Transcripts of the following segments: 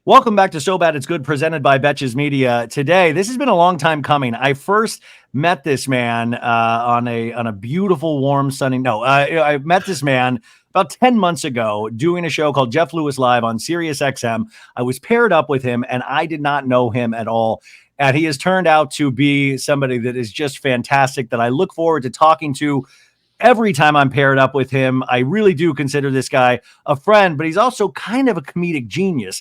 Welcome back to So Bad It's Good, presented by Betches Media. Today, this has been a long time coming. I first met this man on a beautiful, warm, sunny. No, I met this man about 10 months ago doing a show called Jeff Lewis Live on Sirius XM. I was paired up with him, and I did not know him at all. And he has turned out to be somebody that is just fantastic that I look forward to talking to every time I'm paired up with him. I really do consider this guy a friend, but he's also kind of a comedic genius.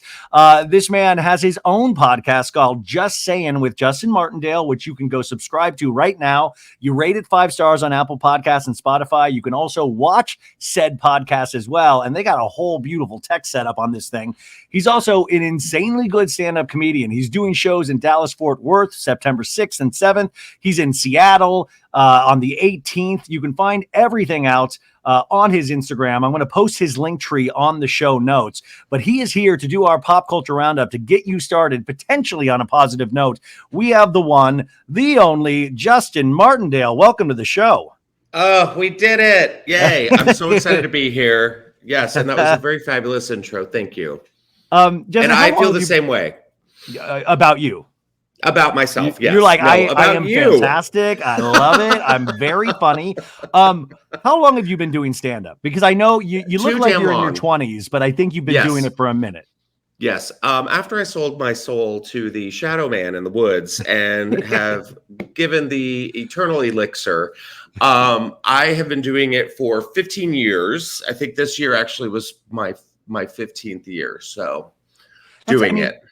This man has his own podcast called Just Sayin with Justin Martindale, which you can go subscribe to right now. You rate it 5 stars on Apple Podcasts and Spotify. You can also watch said podcast as well. And they got a whole beautiful tech setup on this thing. He's also an insanely good stand-up comedian. He's doing shows in Dallas, Fort Worth, September 6th and 7th. He's in Seattle on the 18th. You can find everything out on his Instagram. I'm going to post his link tree on the show notes, but he is here to do our pop culture roundup to get you started potentially on a positive note. We have the one, the only Justin Martindale. Welcome to the show. Oh, we did it. Yay. I'm so excited to be here. Yes. And that was a very fabulous intro. Thank you. Justin, and I feel the same way about you. About myself, yes. You're like, I am fantastic. I love it. I'm very funny. How long have you been doing stand-up? Because I know you look like you're in your 20s, but I think you've been doing it for a minute. Yes. After I sold my soul to the shadow man in the woods and have given the eternal elixir, I have been doing it for 15 years. I think this year actually was my 15th year. So doing it.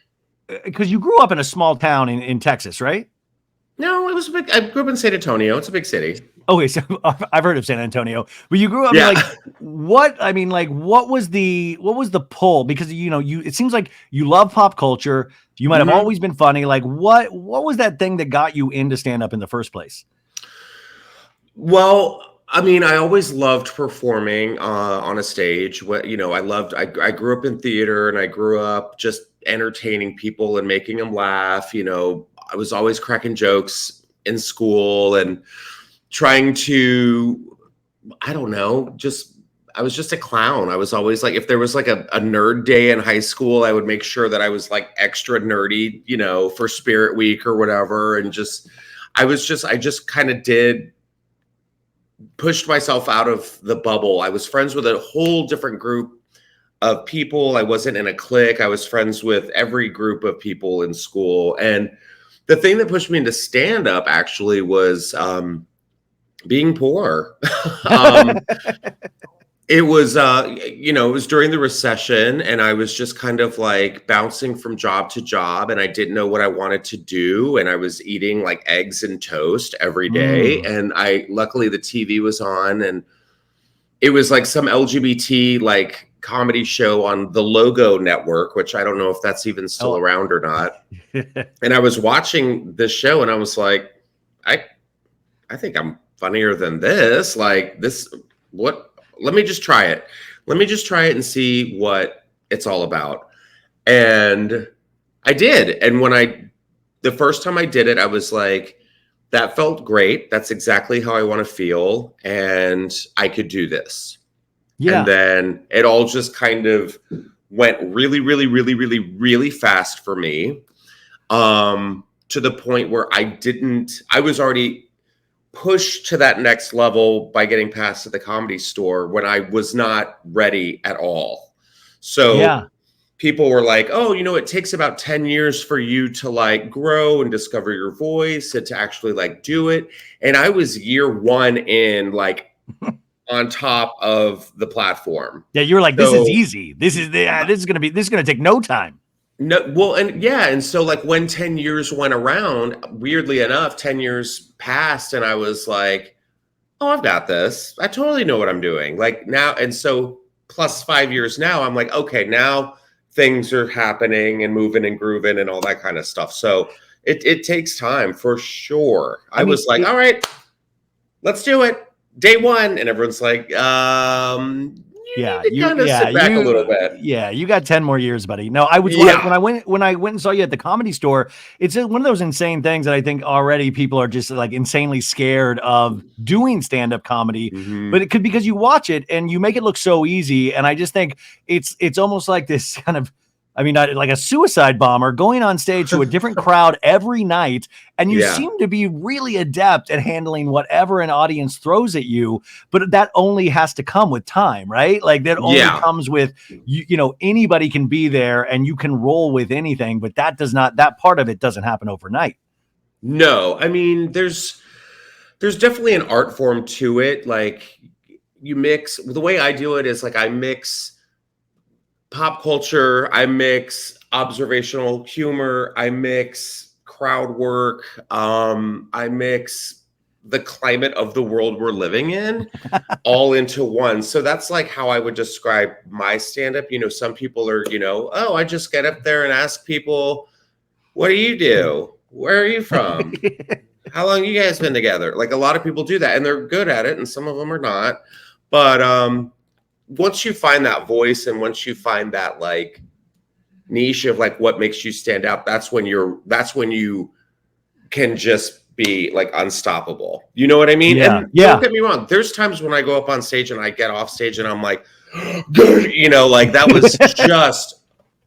Because you grew up in a small town in Texas, right? No, it was big. I grew up in San Antonio. It's a big city. Okay, so I've heard of San Antonio, but you grew up what was the pull? Because it seems like you love pop culture. You might have always been funny. Like what was that thing that got you into stand up in the first place? Well, I mean, I always loved performing on a stage. I grew up in theater, and I grew up just entertaining people and making them laugh. I was always cracking jokes in school and trying to, I was just a clown. I was always like, if there was like a nerd day in high school, I would make sure that I was like extra nerdy, for Spirit Week or whatever. And I just kind of pushed myself out of the bubble. I was friends with a whole different group of people. I wasn't in a clique. I was friends with every group of people in school. And the thing that pushed me into stand-up actually was being poor. It was, it was during the recession, and I was just kind of like bouncing from job to job, and I didn't know what I wanted to do. And I was eating like eggs and toast every day. And luckily the TV was on, and it was like some LGBT like comedy show on the Logo Network, which I don't know if that's even still around or not. And I was watching this show, and I was like, I think I'm funnier than this. Like this, what? Let me just try it. Let me just try it and see what it's all about. And I did. And the first time I did it, I was like, that felt great. That's exactly how I want to feel. And I could do this. Yeah. And then it all just kind of went really, really, really, really, really fast for me. To the point where I was already pushed to that next level by getting past at the Comedy Store when I was not ready at all. So people were like, oh, it takes about 10 years for you to like grow and discover your voice and to actually like do it. And I was year one in like on top of the platform. Yeah. You were like, this is easy. This is going to take no time. No, well, and so like when 10 years went around, weirdly enough, 10 years passed, and I was like, oh, I've got this. I totally know what I'm doing. Like now, and so plus 5 years now, I'm like, okay, now things are happening and moving and grooving and all that kind of stuff. So it takes time for sure. I was like, all right, let's do it. Day one. And everyone's like, you kind of sit back a little bit. Yeah, you got 10 more years, buddy. No, when I went and saw you at the Comedy Store, it's one of those insane things that I think already people are just like insanely scared of doing stand-up comedy. But it could, because you watch it and you make it look so easy. And I just think it's almost like this kind of I mean, like a suicide bomber going on stage to a different crowd every night. And you Yeah. seem to be really adept at handling whatever an audience throws at you, but that only has to come with time, right? Like that only Yeah. comes with, anybody can be there and you can roll with anything, but that part of it doesn't happen overnight. No, I mean, there's definitely an art form to it. Like you mix the way I do it is like I mix pop culture, I mix observational humor, I mix crowd work, I mix the climate of the world we're living in all into one. So that's like how I would describe my stand-up. Some people are, oh, I just get up there and ask people, what do you do? Where are you from? How long you guys been together? Like a lot of people do that and they're good at it and some of them are not. But once you find that voice and once you find that like niche of like what makes you stand out, that's when you can just be like unstoppable. You know what I mean? Yeah. And don't get me wrong, there's times when I go up on stage and I get off stage and I'm like, like that was just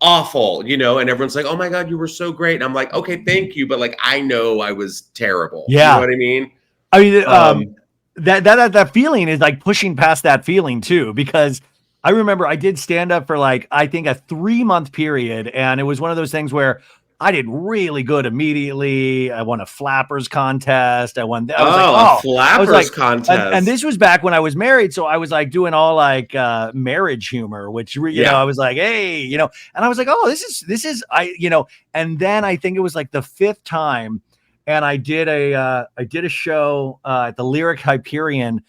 awful, and everyone's like, oh my God, you were so great. And I'm like, okay, thank you. But like, I know I was terrible. Yeah. You know what I mean? I mean, that feeling is like pushing past that feeling too, because I remember I did stand up for like, I think a 3-month period. And it was one of those things where I did really good immediately. I won a flappers contest. I was a flappers contest. And this was back when I was married. So I was like doing all like marriage humor, which, I was like, hey, and I was like, oh, this is, and then I think it was like the 5th time. And I did a show at the Lyric Hyperion,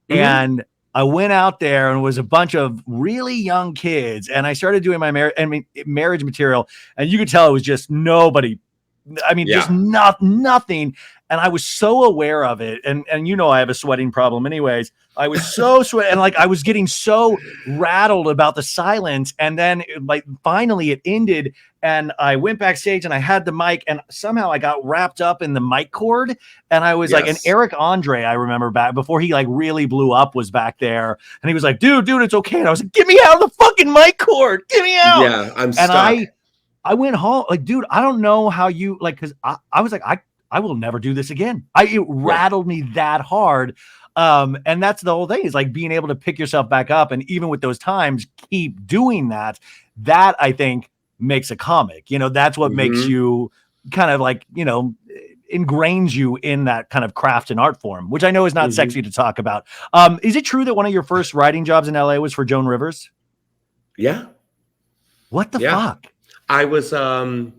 and I went out there and it was a bunch of really young kids, and I started doing my marriage material, and you could tell it was just nobody. I mean, just nothing. And I was so aware of it. And I have a sweating problem anyways. I was so and like I was getting so rattled about the silence. And then like finally it ended and I went backstage and I had the mic and somehow I got wrapped up in the mic cord. And I was like, and Eric Andre, I remember back before he like really blew up, was back there. And he was like, dude, it's okay. And I was like, get me out of the fucking mic cord. Get me out. Yeah, I'm stuck. I went home like, dude, I don't know how you like, cause I was like, I will never do this again. It rattled me that hard. And that's the whole thing is like being able to pick yourself back up. And even with those times, keep doing that. That I think makes a comic, that's what makes you kind of like, ingrains you in that kind of craft and art form, which I know is not sexy to talk about. Is it true that one of your first writing jobs in LA was for Joan Rivers? Yeah. What the fuck? I was, I'm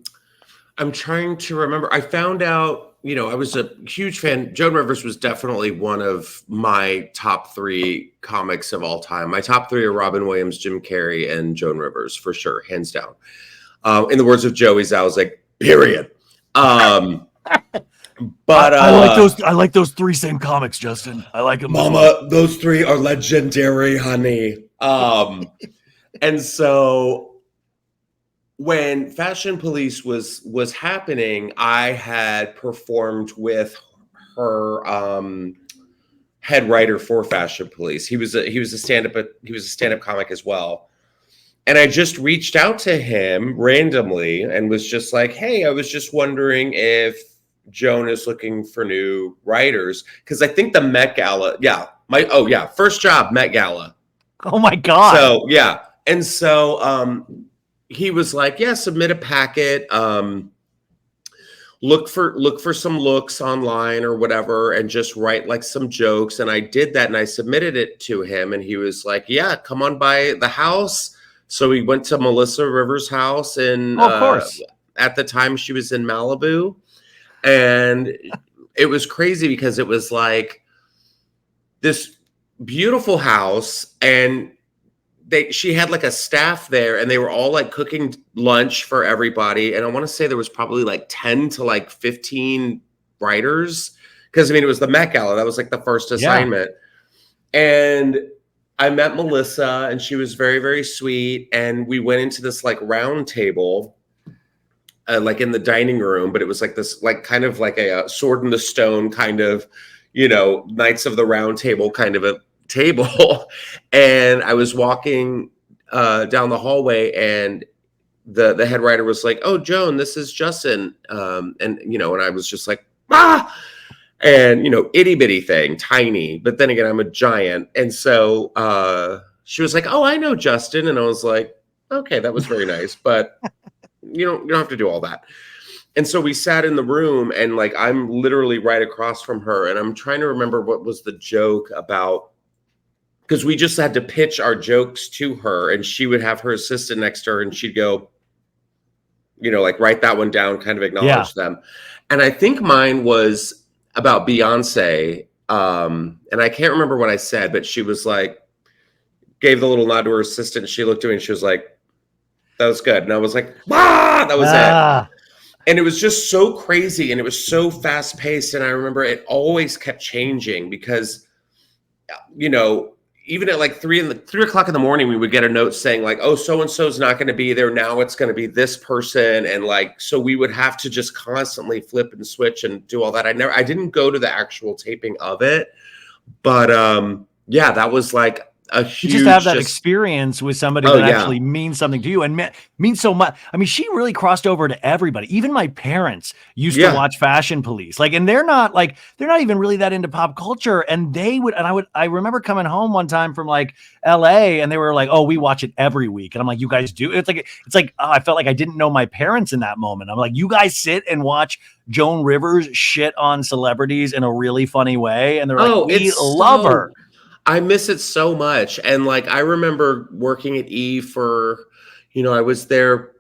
trying to remember. I found out, I was a huge fan. Joan Rivers was definitely one of my top 3 comics of all time. My top 3 are Robin Williams, Jim Carrey, and Joan Rivers for sure, hands down. In the words of Joey Zauzek, period. But I like those 3 same comics, Justin. I like them. Mama, those 3 are legendary, honey. And so when Fashion Police was happening, I had performed with her head writer for Fashion Police. He was a stand-up comic as well. And I just reached out to him randomly and was just like, hey, I was just wondering if Joan is looking for new writers. Because I think the Met Gala, first job, Met Gala. Oh my God. So, yeah. And so he was like, yeah, submit a packet. Look for some looks online or whatever and just write like some jokes. And I did that and I submitted it to him. And he was like, yeah, come on by the house. So we went to Melissa Rivers' house and of course. At the time she was in Malibu. And it was crazy because it was like this beautiful house and she had like a staff there and they were all like cooking lunch for everybody. And I want to say there was probably like 10 to like 15 writers. Cause I mean, it was the Met Gala. That was like the first assignment. And I met Melissa and she was very, very sweet. And we went into this like round table, like in the dining room, but it was like this, like kind of like a Sword in the Stone kind of, Knights of the Round Table kind of a table. And I was walking down the hallway and the head writer was like, "Oh, Joan, this is Justin," and and I was just like, "Ah!" And itty bitty thing, tiny. But then again, I'm a giant, and so she was like, "Oh, I know Justin," and I was like, "Okay, that was very nice, but you don't have to do all that." And so we sat in the room, and like I'm literally right across from her, and I'm trying to remember what was the joke about, because we just had to pitch our jokes to her, and she would have her assistant next to her, and she'd go, like write that one down, kind of acknowledge them. And I think mine was about Beyonce. And I can't remember what I said, but she was like, gave the little nod to her assistant. And she looked at me and she was like, "That was good." And I was like, "Ah, that was it." And it was just so crazy, and it was so fast paced. And I remember it always kept changing because, even at like 3 o'clock in the morning, we would get a note saying like, "Oh, so-and-so is not going to be there. Now it's going to be this person." And like, so we would have to just constantly flip and switch and do all that. I didn't go to the actual taping of it, but yeah, that was like a huge, you just have that experience with somebody that yeah. actually means something to you and means so much. I mean, she really crossed over to everybody. Even my parents used to watch Fashion Police, like, and they're not even really that into pop culture. And they would, and I remember coming home one time from like LA, and they were like, "Oh, we watch it every week." And I'm like, "You guys do?" It's like oh, I felt like I didn't know my parents in that moment. I'm like, "You guys sit and watch Joan Rivers shit on celebrities in a really funny way," and they're like, "We love her." I miss it so much. And like, I remember working at E for, I was there.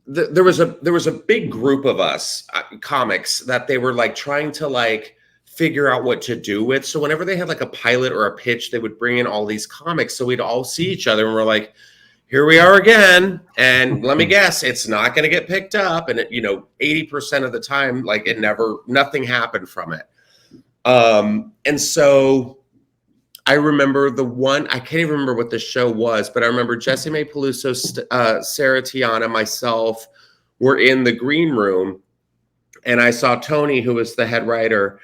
There was a big group of us comics that they were like trying to like figure out what to do with. So whenever they had like a pilot or a pitch, they would bring in all these comics. So we'd all see each other and we're like, "Here we are again. And let me guess, it's not going to get picked up." And 80% of the time, like nothing happened from it. And so I remember I can't even remember what the show was, but I remember Jessie Mae Peluso, Sarah Tiana, myself were in the green room, and I saw Tony, who was the head writer,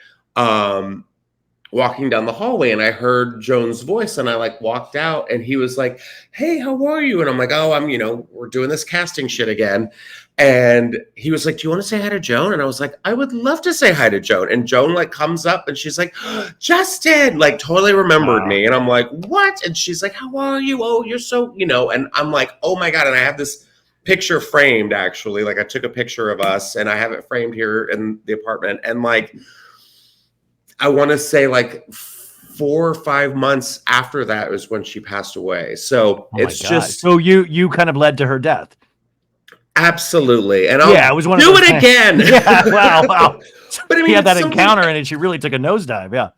walking down the hallway, and I heard Joan's voice, and I like walked out, and he was like, "Hey, how are you?" And I'm like, "Oh, we're doing this casting shit again." And he was like, "Do you want to say hi to Joan?" And I was like, "I would love to say hi to Joan." And Joan like comes up and she's like, "Justin," like totally remembered me. And I'm like, "What?" And she's like, "How are you? Oh, you're so, and I'm like, "Oh my God." And I have this picture framed, actually. Like I took a picture of us and I have it framed here in the apartment. And like, I want to say like 4 or 5 months after that was when she passed away. So it's just, so you kind of led to her death. Absolutely. And I'll it was one do of those it again. Yeah, wow. But I mean, he had that encounter and she really took a nosedive. Yeah.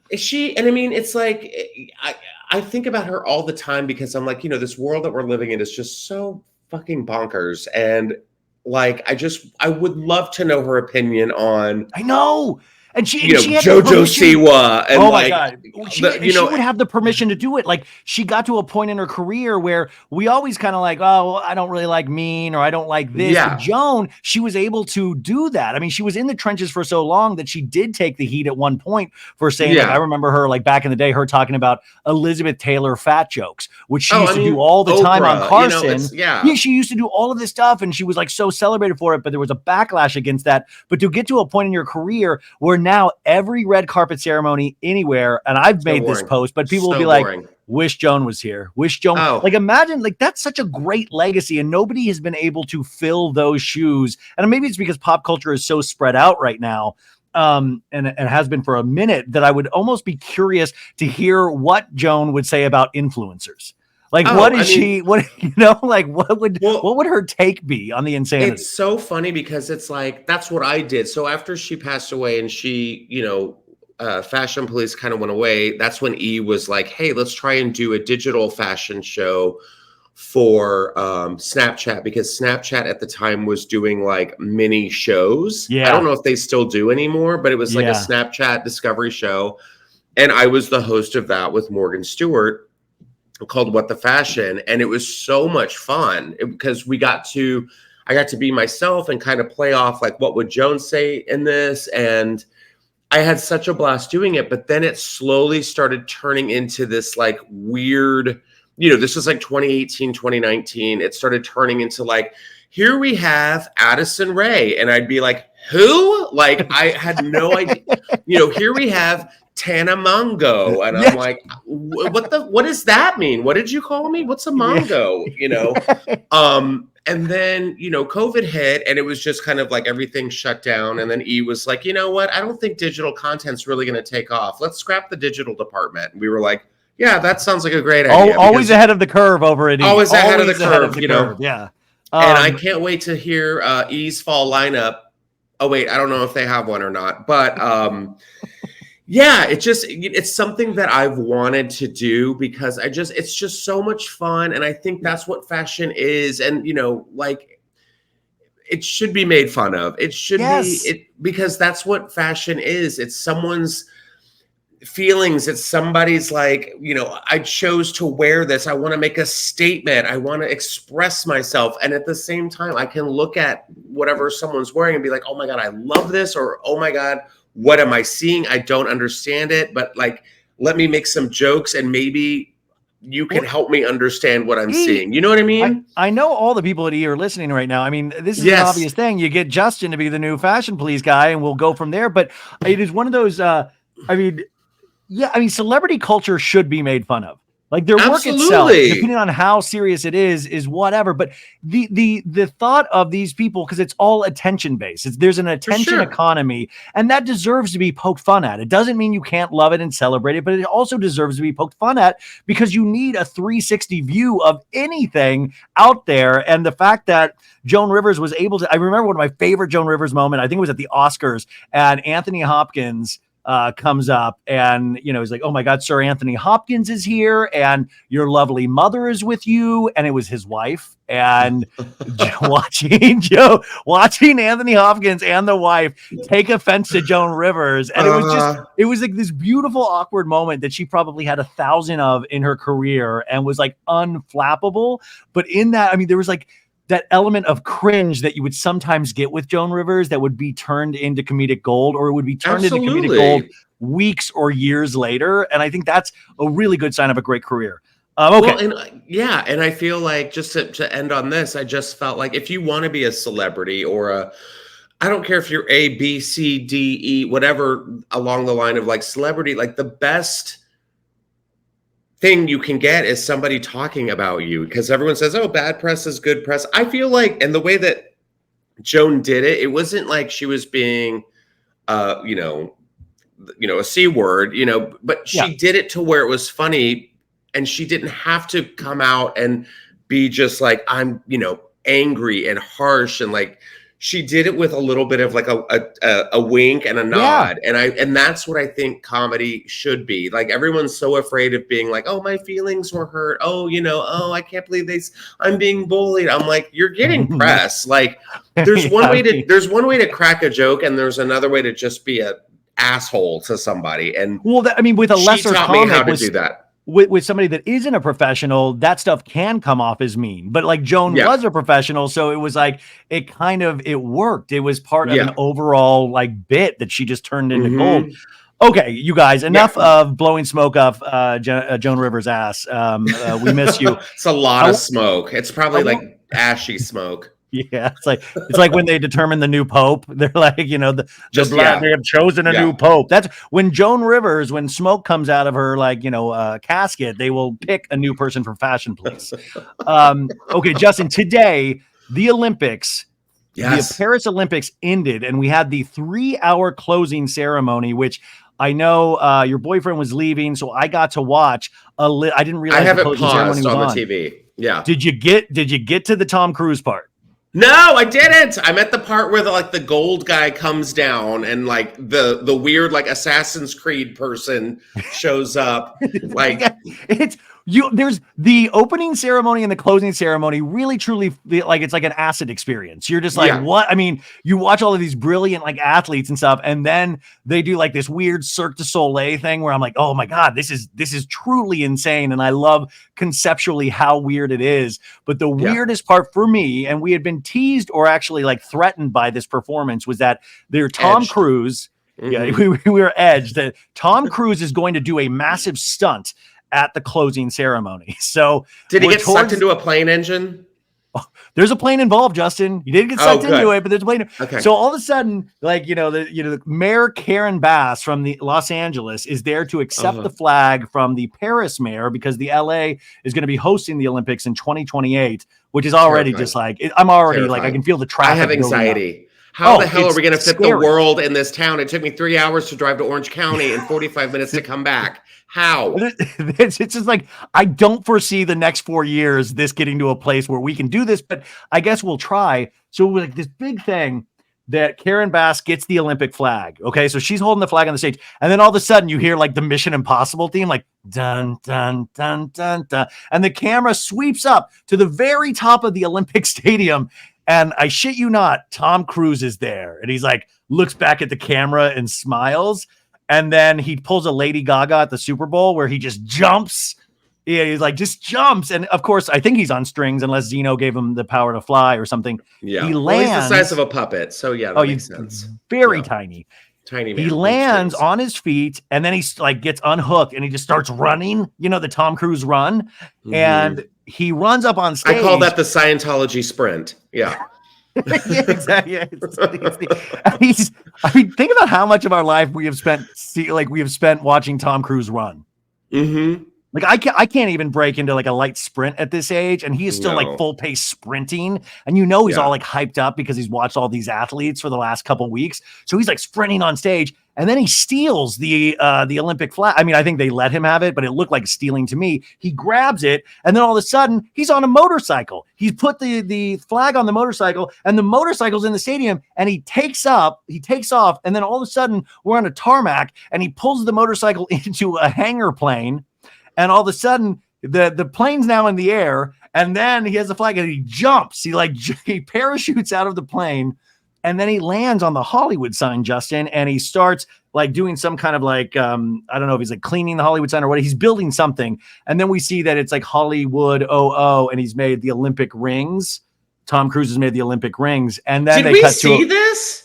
And I mean, it's like, I think about her all the time because I'm like, this world that we're living in is just so fucking bonkers. And like, I would love to know her opinion on. I know. And she had JoJo Siwa, and oh my God, she would have the permission to do it. Like she got to a point in her career where we always kind of like, "Oh, well, I don't really like Mean," or "I don't like this." Yeah. But Joan, she was able to do that. I mean, she was in the trenches for so long that she did take the heat at one point for saying, like, I remember her like back in the day, her talking about Elizabeth Taylor fat jokes, which she used to do all the time on Carson. She used to do all of this stuff, and she was like so celebrated for it. But there was a backlash against that. But to get to a point in your career where now every red carpet ceremony anywhere, and I've made this post, but people will be like, "Wish Joan was here. Wish Joan." Like imagine, like that's such a great legacy, and nobody has been able to fill those shoes. And maybe it's because pop culture is so spread out right now, and has been for a minute, that I would almost be curious to hear what Joan would say about influencers. Like, what would her take be on the insanity? It's so funny because it's like, that's what I did. So after she passed away and she, Fashion Police kind of went away, that's when E was like, "Hey, let's try and do a digital fashion show for Snapchat," because Snapchat at the time was doing like mini shows. I don't know if they still do anymore, but it was like a Snapchat discovery show. And I was the host of that with Morgan Stewart, called What the Fashion. And it was so much fun because I got to be myself and kind of play off like, what would Joan say in this? And I had such a blast doing it, but then it slowly started turning into this like weird, this was like 2018, 2019. It started turning into like, here we have Addison Rae. And I'd be like, who? Like, I had no idea. Here we have Tana Mongo. And I'm like, what does that mean? What did you call me? What's a Mongo? And then, COVID hit and it was just kind of like everything shut down. And then E was like, you know what? I don't think digital content's really going to take off. Let's scrap the digital department. And we were like, yeah, that sounds like a great idea. Always ahead of the curve over at E. Always ahead of the curve, Yeah. And I can't wait to hear E's fall lineup. Oh, wait, I don't know if they have one or not. But yeah, it's something that I've wanted to do because it's just so much fun. And I think that's what fashion is. And, like, it should be made fun of. It should be because that's what fashion is. It's someone's feelings. It's somebody's like, I chose to wear this. I want to make a statement. I want to express myself. And at the same time, I can look at whatever someone's wearing and be like, oh my God, I love this. Or, oh my God, what am I seeing? I don't understand it, but like, let me make some jokes and maybe you can help me understand what I'm seeing. You know what I mean? I know all the people at E are listening right now. I mean, this is an obvious thing. You get Justin to be the new fashion police guy and we'll go from there. But it is one of those, celebrity culture should be made fun of. Like their work itself, depending on how serious it is whatever. But the thought of these people, because it's all attention based. There's an attention economy, and that deserves to be poked fun at. It doesn't mean you can't love it and celebrate it, but it also deserves to be poked fun at because you need a 360 view of anything out there. And the fact that Joan Rivers was able to, I remember one of my favorite Joan Rivers moment, I think it was at the Oscars, and Anthony Hopkins comes up and, he's like, oh my God, Sir Anthony Hopkins is here and your lovely mother is with you. And it was his wife. And watching Anthony Hopkins and the wife take offense to Joan Rivers. And it was like this beautiful, awkward moment that she probably had 1,000 of in her career and was like unflappable. But in that, there was like that element of cringe that you would sometimes get with Joan Rivers that would be turned into comedic gold, or it would be turned into comedic gold weeks or years later. And I think that's a really good sign of a great career. Okay. Well, and I feel like just to end on this, I just felt like if you want to be a celebrity or I don't care if you're A, B, C, D, E, whatever along the line of like celebrity, like the best thing you can get is somebody talking about you, because everyone says, oh, bad press is good press. I feel like, and the way that Joan did it, it wasn't like she was being, a C word, but she did it to where it was funny, and she didn't have to come out and be just like, I'm, angry and harsh, and like, she did it with a little bit of like a wink and a nod. And that's what I think comedy should be. Like everyone's so afraid of being like, oh, my feelings were hurt. Oh, oh, I can't believe I'm being bullied. I'm like, you're getting press. Like there's one way to crack a joke, and there's another way to just be a asshole to somebody. And with a lesser taught me how to do that. With somebody that isn't a professional, that stuff can come off as mean. But like Joan was a professional, so it was like it worked. It was part of an overall like bit that she just turned into gold. Okay, you guys, enough of blowing smoke off Joan Rivers' ass. We miss you. It's a lot of smoke. It's probably like ashy smoke. Yeah, it's like when they determine the new pope, they're like, they have chosen a new pope. That's when Joan Rivers, when smoke comes out of her, like, casket, they will pick a new person for fashion police. Okay, Justin, today, the Olympics, the Paris Olympics ended, and we had the 3-hour closing ceremony, which I know your boyfriend was leaving, so I got to watch I didn't realize I have the it closing paused ceremony was on the TV. Yeah. Did you get to the Tom Cruise part? No, I didn't. I'm at the part where the gold guy comes down and like the weird like Assassin's Creed person shows up. Like there's the opening ceremony and the closing ceremony really truly like it's like an acid experience. You're just like, what? You watch all of these brilliant like athletes and stuff, and then they do like this weird Cirque du Soleil thing where I'm like, oh my God, this is truly insane. And I love conceptually how weird it is. But the weirdest part for me, and we had been teased or actually like threatened by this performance, was that Tom Cruise. Yeah, we were edged that Tom Cruise is going to do a massive stunt at the closing ceremony. So did he get sucked into a plane engine? There's a plane involved, Justin. You didn't get Oh, sucked into good. it, but there's a plane. Okay. So all of a sudden, like, the Mayor Karen Bass from the Los Angeles is there to accept the flag from the Paris mayor because the LA is going to be hosting the Olympics in 2028, which is already Terrifying. just like, I'm already Terrifying. like, I can feel the I traffic. have building up. anxiety. How the hell are it's we going to fit scary. the world in this town? It took me 3 hours to drive to Orange County and 45 minutes to come back. How? It's just like, I don't foresee the next 4 years this getting to a place where we can do this, but I guess we'll try. So like this big thing that Karen Bass gets the Olympic flag. Okay. So she's holding the flag on the stage. And then all of a sudden you hear like the Mission Impossible theme, like dun, dun, dun, dun, dun. And the camera sweeps up to the very top of the Olympic Stadium. And I shit you not, Tom Cruise is there. And he's like, looks back at the camera and smiles. And then he pulls a Lady Gaga at the Super Bowl where he just jumps. Yeah, he's like, just jumps. And of course, I think he's on strings unless Zeno gave him the power to fly or something. Yeah. He lands. Well, he's the size of a puppet. So yeah, that makes sense. Very tiny. Tiny man. He lands on his feet and then he's like gets unhooked and he just starts running, the Tom Cruise run. And he runs up on stage. I call that the Scientology sprint. Yeah. Yeah, exactly. Think about how much of our life we have spent watching Tom Cruise run. Like I can't even break into like a light sprint at this age, and he is still like full pace sprinting. And he's all like hyped up because he's watched all these athletes for the last couple weeks. So he's like sprinting on stage, and then he steals the Olympic flag. I mean, I think they let him have it, but it looked like stealing to me. He grabs it, and then all of a sudden he's on a motorcycle. He's put the flag on the motorcycle, and the motorcycle's in the stadium, and he takes off, and then all of a sudden we're on a tarmac, and he pulls the motorcycle into a hangar plane. And all of a sudden, the plane's now in the air, and then he has the flag, and he jumps. He parachutes out of the plane, and then he lands on the Hollywood sign, Justin, and he starts like doing some kind of like I don't know if he's like cleaning the Hollywood sign or what. He's building something, and then we see that it's like Hollywood OO, and he's made the Olympic rings. Tom Cruise has made the Olympic rings, and then did we see this?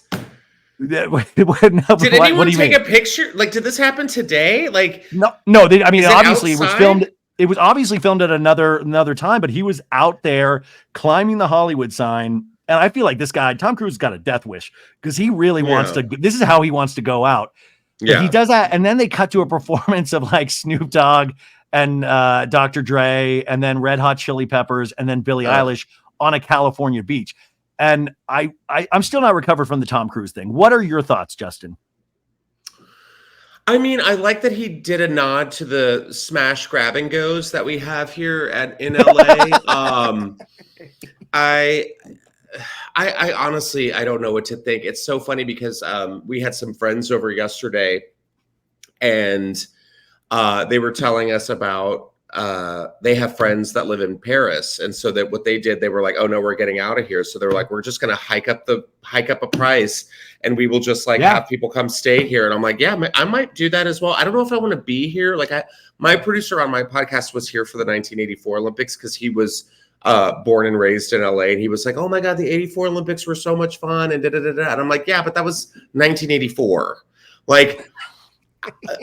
No, did anyone take a picture? Like, did this happen today? Like, no. Obviously, it was filmed. It was obviously filmed at another time, but he was out there climbing the Hollywood sign. And I feel like this guy, Tom Cruise, has got a death wish because he really wants to. This is how he wants to go out. Yeah, he does that, and then they cut to a performance of like Snoop Dogg and Dr. Dre, and then Red Hot Chili Peppers, and then Billie Eilish on a California beach. And I'm still not recovered from the Tom Cruise thing. What are your thoughts, Justin? I mean, I like that he did a nod to the smash grab and goes that we have here in LA. I honestly, I don't know what to think. It's so funny because we had some friends over yesterday, and they were telling us about they have friends that live in Paris. And so that what they did, they were like, oh no, we're getting out of here. So they were like, we're just going to hike up a price, and we will just like have people come stay here. And I'm like, yeah, I might do that as well. I don't know if I want to be here. Like my producer on my podcast was here for the 1984 Olympics because he was born and raised in LA. And he was like, oh my God, the 84 Olympics were so much fun. And And I'm like, yeah, but that was 1984. Like,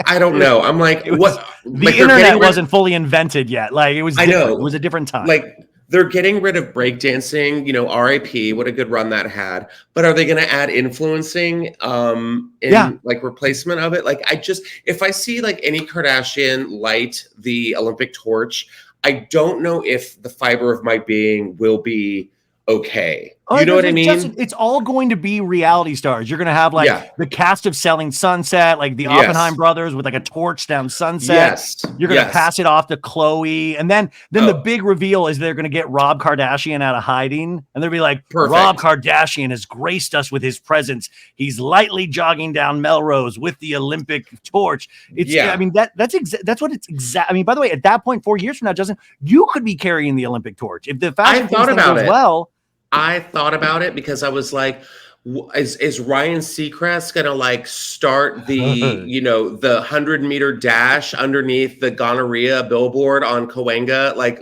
I don't know. I'm like, what? The internet wasn't fully invented yet. Like it was. I know it was a different time. Like they're getting rid of breakdancing. RIP. What a good run that had. But are they going to add influencing? Like replacement of it. Like if I see like any Kardashian light the Olympic torch, I don't know if the fiber of my being will be okay. You know what I mean? It's all going to be reality stars. You're going to have like the cast of Selling Sunset, like the Oppenheim brothers with like a torch down Sunset. Yes. You're going to pass it off to Chloe. And then the big reveal is they're going to get Rob Kardashian out of hiding. And they'll be like, Rob Kardashian has graced us with his presence. He's lightly jogging down Melrose with the Olympic torch. I mean, that's what it's exact. I mean, by the way, at that point, 4 years from now, Justin, you could be carrying the Olympic torch. If the fashion thing goes well. I thought about it because I was like, is Ryan Seacrest gonna like start the the 100-meter dash underneath the gonorrhea billboard on Cahuenga? Like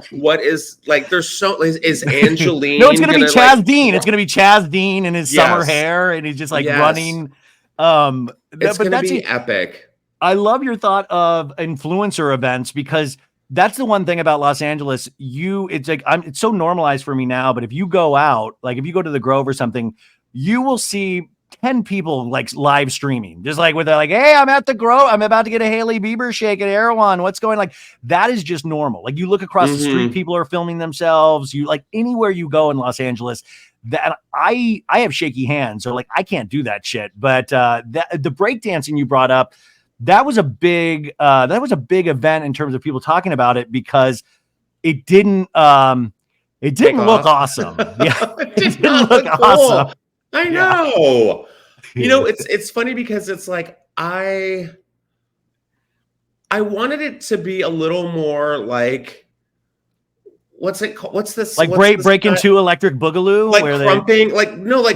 what is like? There's so is Angeline? No, it's gonna be Chaz Dean. It's gonna be Chaz Dean in his summer hair, and he's just like running. It's gonna be epic. I love your thought of influencer events because that's the one thing about Los Angeles. It's like, it's so normalized for me now, but if you go out, like if you go to the Grove or something, you will see 10 people like live streaming, just like with they're like, hey, I'm at the Grove. I'm about to get a Hailey Bieber shake at Erewhon. What's going like? That is just normal. Like you look across the street, people are filming themselves. You like anywhere you go in Los Angeles, that I have shaky hands, so like I can't do that shit. But the breakdancing you brought up, that was a big event in terms of people talking about it because it didn't look awesome. Yeah, it didn't look cool. Awesome. I know. Yeah. It's funny because it's like I wanted it to be a little more like, what's it called? What's this? Like break into Electric Boogaloo, like where crumping,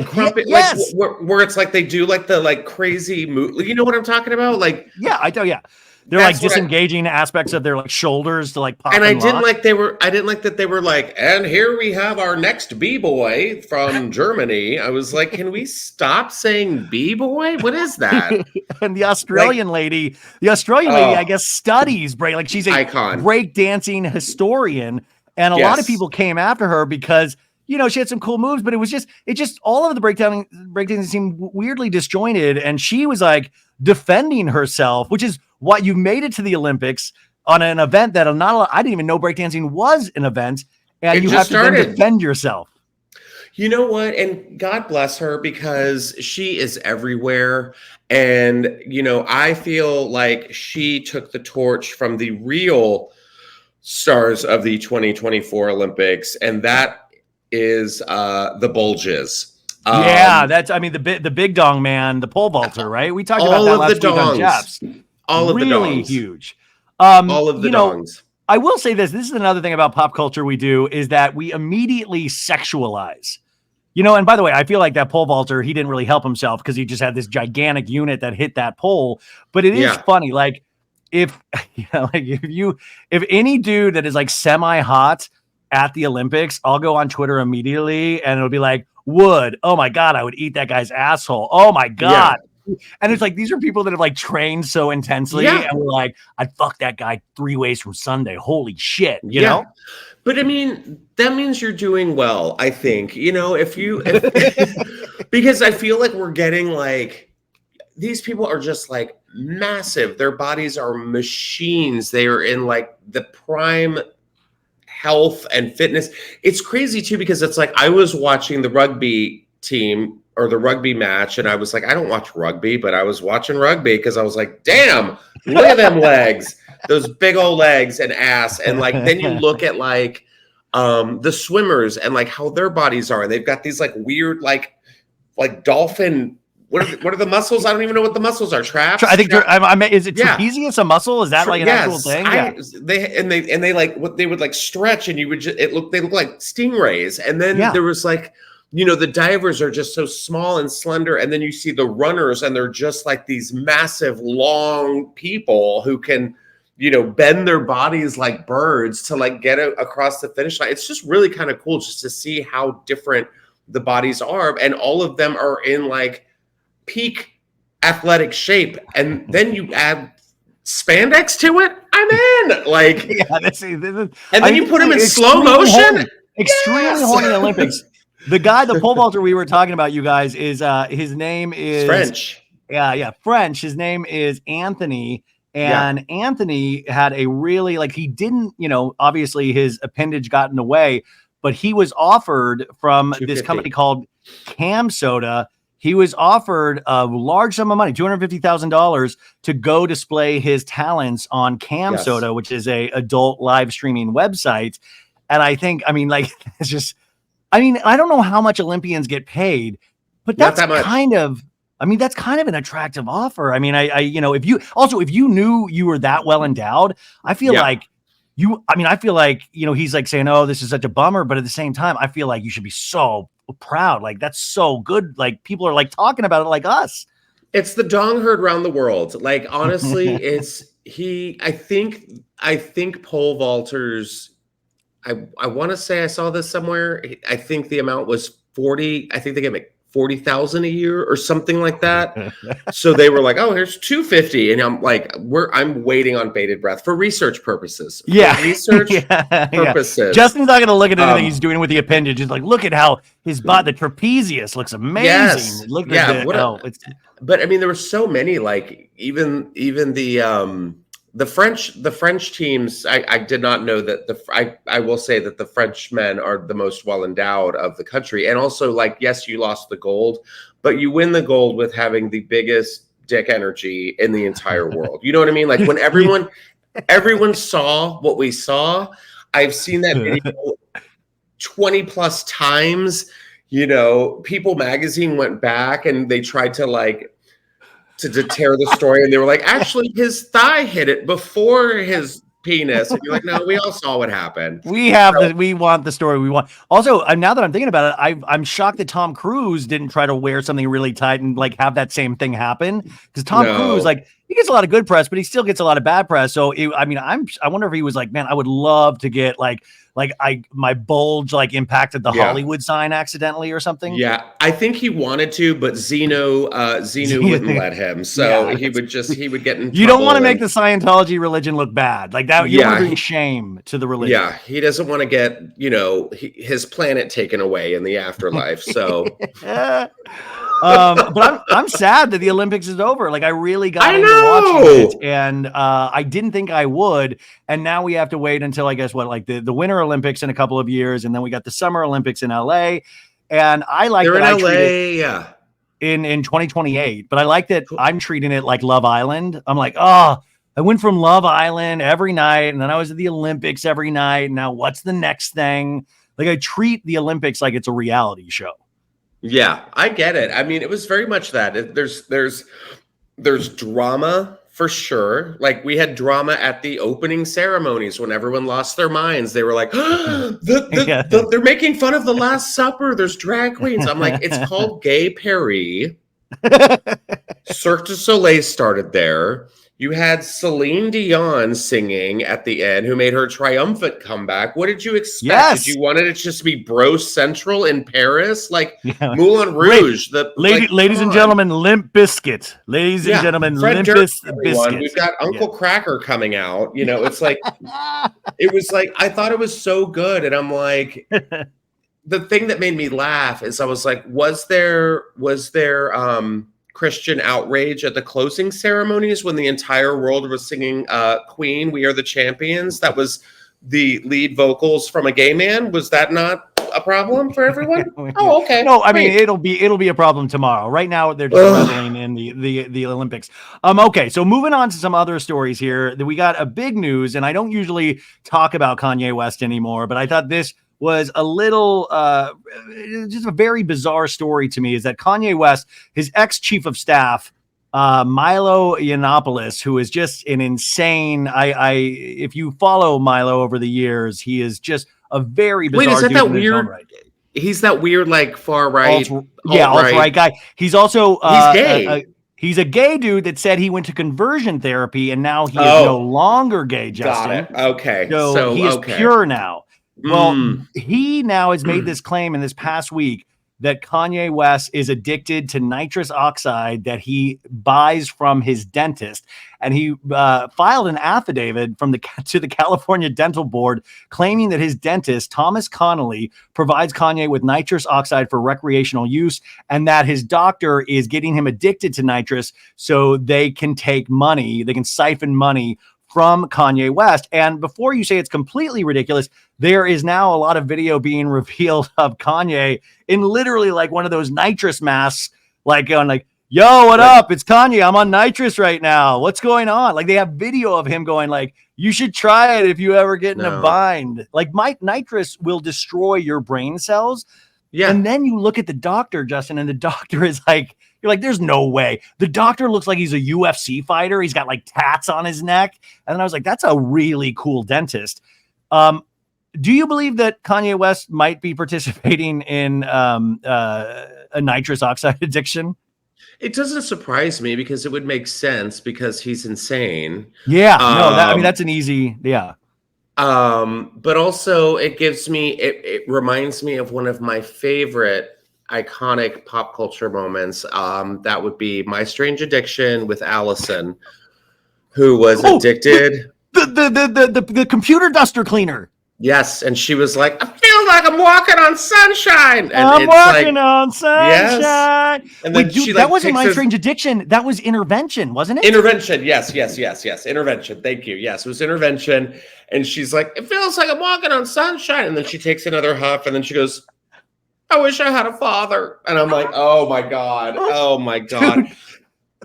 crumping, yes. like where it's like they do like the like crazy move. You know what I'm talking about? Like I do. Yeah, they're like disengaging aspects of their like shoulders to like pop. And I didn't like that they were like, and here we have our next B-boy from Germany. I was like, can we stop saying B-boy? What is that? And the Australian lady, I guess studies break. Like she's a icon, breakdancing historian. And a lot of people came after her because, you know, she had some cool moves, but it just all of the breakdancing seemed weirdly disjointed. And she was like defending herself, which is why you made it to the Olympics on an event that I didn't even know breakdancing was an event. And you have to then defend yourself. You know what? And God bless her because she is everywhere. And, you know, I feel like she took the torch from the real stars of the 2024 Olympics, and that is the bulges. That's the big dong man, the pole vaulter, right? We talked about that last week on Jeff's. All of really the dongs. Huge. All of the dongs. I will say this is another thing about pop culture we do is that we immediately sexualize. You know, and by the way, I feel like that pole vaulter, he didn't really help himself because he just had this gigantic unit that hit that pole. But it is funny, like if any dude that is like semi-hot at the Olympics, I'll go on Twitter immediately and it'll be like, Wood, oh my God, I would eat that guy's asshole. Oh my God. Yeah. And it's like, these are people that have like trained so intensely and we're like, I'd fuck that guy 3 ways from Sunday. Holy shit. You know? But I mean, that means you're doing well, I think, you know, if because I feel like we're getting like, these people are just like massive. Their bodies are machines. They are in like the prime health and fitness. It's crazy too, because it's like, I was watching the rugby team or the rugby match and I was like, I don't watch rugby, but I was watching rugby because I was like, damn, look at them legs, those big old legs and ass. And like, then you look at like the swimmers and like how their bodies are. And they've got these like weird, like dolphin, what are the muscles? I don't even know what the muscles are. Traps? I think is it trapezius a muscle? Is that like an actual thing? They like what they would like stretch and you would they look like stingrays. And then there was like, you know, the divers are just so small and slender. And then you see the runners and they're just like these massive, long people who can, you know, bend their bodies like birds to like get across the finish line. It's just really kind of cool just to see how different the bodies are. And all of them are in like peak athletic shape. And then you add spandex to it. I'm in. Like, and then you put them in slow motion. Extremely horny Olympics. The guy, the pole vaulter we were talking about, you guys, is his name is French. Yeah, French. His name is Anthony. And Anthony had a really, like, he didn't, you know, obviously his appendage got in the way, but he was offered from this company called Cam Soda. He was offered a large sum of money, $250,000, to go display his talents on Cam Soda, which is a adult live streaming website. And I think, I mean, like, it's just, I mean, I don't know how much Olympians get paid, but that's kind of an attractive offer. I mean, you know, if you knew you were that well endowed, I feel like, you know, he's like saying, oh, this is such a bummer. But at the same time, I feel like you should be so proud. Like, that's so good. Like, people are like talking about it like us. It's the dong heard around the world. Like, honestly, I think pole vaulters, I want to say I saw this somewhere. I think the amount was 40. I think they get 40,000 a year or something like that. So they were like, "Oh, here's 250," and I'm like, I'm waiting on bated breath for research purposes. Yeah. For research Yeah. purposes. Justin's not going to look at anything he's doing with the appendage. He's like, look at how his body, the trapezius, looks amazing. Yes. It looked Yeah. it's But I mean, there were so many, like even the French teams. I did not know that I will say that the Frenchmen are the most well endowed of the country, and also like, yes, you lost the gold, but you win the gold with having the biggest dick energy in the entire world. You know what I mean? Like when everyone saw what we saw. I've seen that video 20 plus times. You know, People Magazine went back and they tried to tear the story, and they were like, actually his thigh hit it before his penis. And you're like, no, we all saw what happened. we want the story we want. Also, now that I'm thinking about it, I'm shocked that Tom Cruise didn't try to wear something really tight and like have that same thing happen, because Tom Cruise, like, he gets a lot of good press, but he still gets a lot of bad press. So I wonder if he was like, man, I would love to get my bulge like impacted the Hollywood sign accidentally or something. Yeah, I think he wanted to, but Zeno wouldn't let him. So he would get in trouble. You don't want to make the Scientology religion look bad like that. You want to bring shame to the religion. Yeah, he doesn't want to get his planet taken away in the afterlife. So. But I'm sad that the Olympics is over. Like, I really got into watching it, and I didn't think I would. And now we have to wait until, I guess, the Winter Olympics in a couple of years, and then we got the Summer Olympics in LA. And I like that in LA, in 2028. But I like that I'm treating it like Love Island. I'm like, oh, I went from Love Island every night, and then I was at the Olympics every night. And now what's the next thing? Like, I treat the Olympics like it's a reality show. Yeah, I get it. I mean, it was very much that. There's drama for sure. Like, we had drama at the opening ceremonies when everyone lost their minds. They were like, they're making fun of the Last Supper. There's drag queens. I'm like, it's called Gay Paris. Cirque du Soleil started there. You had Celine Dion singing at the end, who made her triumphant comeback. What did you expect? Yes. Did you want it to just be Bro Central in Paris? Like Moulin Rouge. Ladies and gentlemen, Limp Bizkit. Ladies and gentlemen, Limp Bizkit. We've got Uncle Cracker coming out. It's like, it was like, I thought it was so good. And I'm like, the thing that made me laugh is I was like, was there Christian outrage at the closing ceremonies when the entire world was singing Queen, We Are the Champions? That was the lead vocals from a gay man. Was that not a problem for everyone? Oh, okay. No, I mean, it'll be a problem tomorrow. Right now, they're just reveling in the Olympics. Okay, so moving on to some other stories here. We got a big news, and I don't usually talk about Kanye West anymore, but I thought this was a little, just a very bizarre story to me, is that Kanye West, his ex-chief of staff, Milo Yiannopoulos, who is just an insane, if you follow Milo over the years, he is just a very bizarre. Wait, is that dude that weird? Right. He's that weird, like, far right. Alt-right guy. He's also, he's gay. He's a gay dude that said he went to conversion therapy, and now he is no longer gay, Justin. Got it. Okay. So he is pure now. Well, he now has made this claim in this past week that Kanye West is addicted to nitrous oxide that he buys from his dentist. And he filed an affidavit to the California Dental Board claiming that his dentist, Thomas Connolly, provides Kanye with nitrous oxide for recreational use, and that his doctor is getting him addicted to nitrous so they can siphon money from Kanye West. And before you say it's completely ridiculous, there is now a lot of video being revealed of Kanye in literally like one of those nitrous masks, like going like, yo, what up? It's Kanye. I'm on nitrous right now. What's going on? Like, they have video of him going like, you should try it if you ever get in a bind. Like, nitrous will destroy your brain cells. Yeah. And then you look at the doctor, Justin, and the doctor is like, you're like, there's no way. The doctor looks like he's a UFC fighter. He's got like tats on his neck. And then I was like, that's a really cool dentist. Do you believe that Kanye West might be participating in a nitrous oxide addiction? It doesn't surprise me because it would make sense because he's insane. Yeah. That's an easy, yeah. But also it reminds me of one of my favorite iconic pop culture moments. That would be My Strange Addiction with Allison, who was addicted. The computer duster cleaner. Yes, and she was like, I feel like I'm walking on sunshine. And I'm it's walking like, on sunshine. yes. And then Wait, she dude, that like wasn't takes My his Strange Addiction. That was Intervention, wasn't it? intervention. Yes. Intervention. Thank you. Yes, it was Intervention. And she's like, it feels like I'm walking on sunshine. And then she takes another huff and then she goes, I wish I had a father. And I'm like, oh my God. Oh my God. Dude,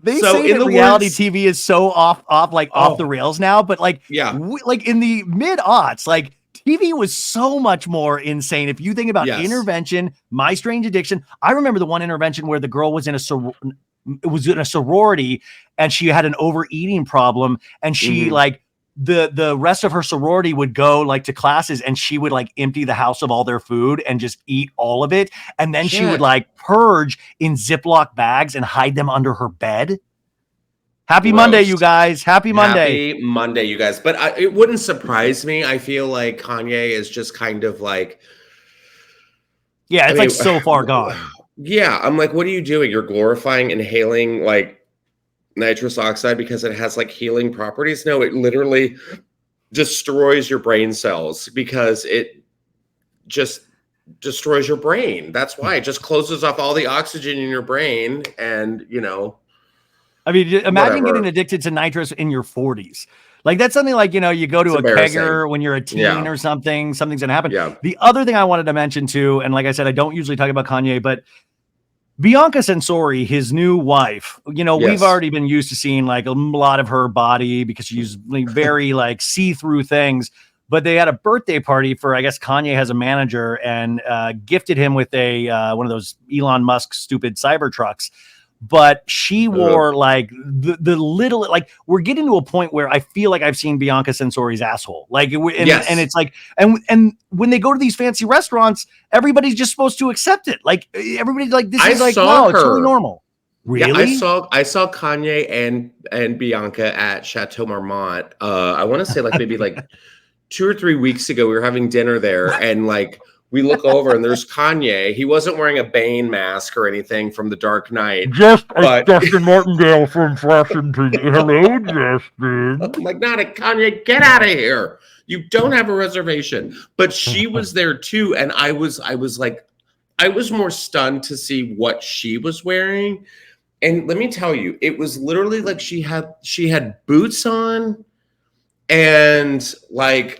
they So say in that the reality words, TV is so off the rails now, but like, yeah. like in the mid-aughts, like TV was so much more insane. If you think about Yes. Intervention, My Strange Addiction, I remember the one Intervention where the girl was in a sorority and she had an overeating problem, and she like the rest of her sorority would go like to classes and she would like empty the house of all their food and just eat all of it, and then she would like purge in Ziploc bags and hide them under her bed. Happy Gross. Monday, you guys. Happy Monday. Happy Monday, you guys. But it wouldn't surprise me. I feel like Kanye is just kind of like, yeah, it's like so far gone. Yeah, I'm like, what are you doing? You're glorifying inhaling like nitrous oxide because it has like healing properties. No, it literally destroys your brain cells because it just destroys your brain. That's why it just closes off all the oxygen in your brain. And, you know, I mean, imagine whatever. getting addicted to nitrous in your 40s. Like that's something like, you know, you go to a kegger when you're a teen or something's going to happen. Yeah. The other thing I wanted to mention too, and like I said, I don't usually talk about Kanye, but Bianca Censori, his new wife, you know, we've already been used to seeing like a lot of her body because she's like very like see-through things. But they had a birthday party for, I guess Kanye has a manager, and gifted him with a one of those Elon Musk stupid cyber trucks. But she wore like the little, like we're getting to a point where I feel like I've seen Bianca Censori's asshole. Like, and it's like, and when they go to these fancy restaurants, everybody's just supposed to accept it. Like everybody's like, this is like, wow, it's totally normal. Really? Yeah, I saw Kanye and Bianca at Chateau Marmont. I want to say like maybe like 2 or 3 weeks ago. We were having dinner there, and like we look over and there's Kanye. He wasn't wearing a Bane mask or anything from The Dark Knight. Just Justin Martindale from Flashing to hello, Justin. I'm like, not it, Kanye, get out of here. You don't have a reservation. But she was there too, and I was like, I was more stunned to see what she was wearing. And let me tell you, it was literally like she had boots on and like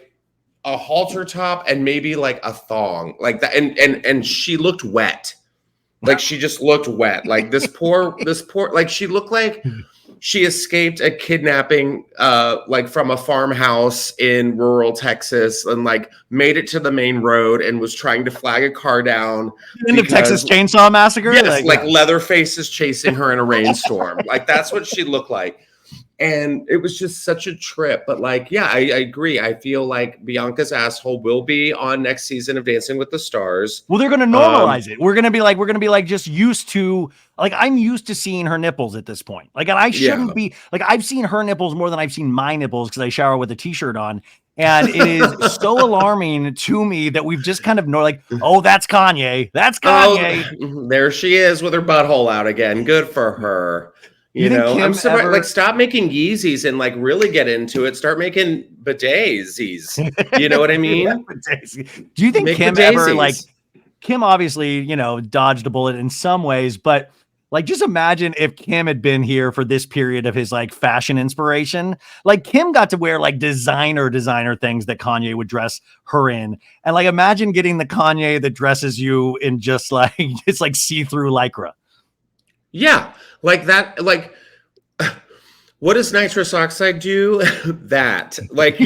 a halter top and maybe like a thong like that, and she looked wet. Like she just looked wet. Like this poor like she looked like she escaped a kidnapping like from a farmhouse in rural Texas and like made it to the main road and was trying to flag a car down in the Texas Chainsaw Massacre. Yes, like Leatherface is chasing her in a rainstorm. Like that's what she looked like. And it was just such a trip. But like, yeah, I agree. I feel like Bianca's asshole will be on next season of Dancing with the Stars. Well, they're going to normalize it. We're going to be like just used to, like, I'm used to seeing her nipples at this point. Like, and I shouldn't be, like, I've seen her nipples more than I've seen my nipples because I shower with a t-shirt on. And it is so alarming to me that we've just kind of know, like, oh, that's Kanye. That's Kanye. Oh, there she is with her butthole out again. Good for her. You know, I'm surprised. Like, stop making Yeezys and like really get into it. Start making bidets. You know what I mean? Do you think Kim ever, like, Kim obviously, you know, dodged a bullet in some ways, but like, just imagine if Kim had been here for this period of his like fashion inspiration. Like Kim got to wear like designer things that Kanye would dress her in. And like, imagine getting the Kanye that dresses you in just like, it's like see-through Lycra. Yeah. Like that, like, what does nitrous oxide do? That, like,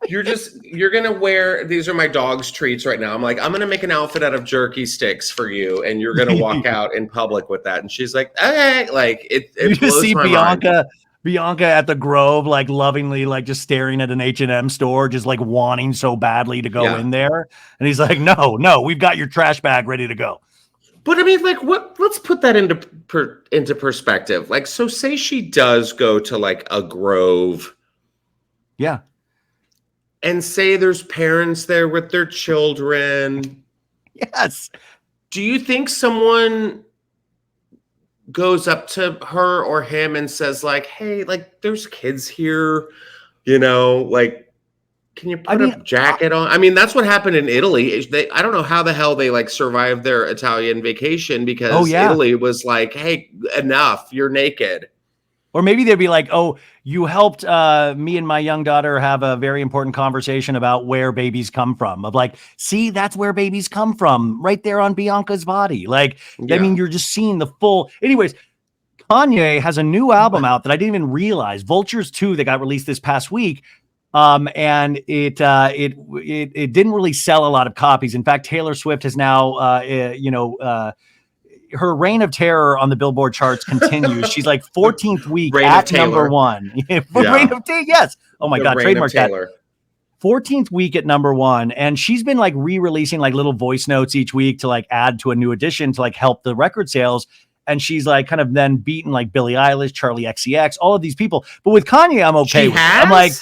you're gonna wear, these are my dog's treats right now. I'm like, I'm gonna make an outfit out of jerky sticks for you, and you're gonna walk out in public with that. And she's like, okay, like it you blows see my Bianca at the Grove, like lovingly, like just staring at an H&M store, just like wanting so badly to go in there. And he's like, no, we've got your trash bag ready to go. But I mean, like, what? Let's put that into perspective. Like, so say she does go to like a Grove, yeah, and say there's parents there with their children. Yes, Do you think someone goes up to her or him and says like, "Hey, like there's kids here, like can you I put a mean, jacket on?" I mean, that's what happened in Italy. I don't know how the hell they like survived their Italian vacation oh because yeah. Italy was like, "Hey, enough, you're naked." Or maybe they'd be like, "Oh, you helped me and my young daughter have a very important conversation about where babies come from." Of like, see, that's where babies come from, right there on Bianca's body. Like, I Yeah. mean, you're just seeing the full. Anyways, Kanye has a new album out that I didn't even realize, Vultures 2, that got released this past week. And it didn't really sell a lot of copies. In fact, Taylor Swift has now, her reign of terror on the Billboard charts continues. She's like 14th week Reign of at number Taylor. one. Reign Yeah. of Taylor, yes. Oh my The God, reign of trademark that. Taylor. 14th week at number one, and she's been like re-releasing like little voice notes each week to like add to a new edition to like help the record sales. And she's like kind of then beaten like Billie Eilish, Charlie XCX, all of these people. But with Kanye, I'm okay She with has? it. I'm like,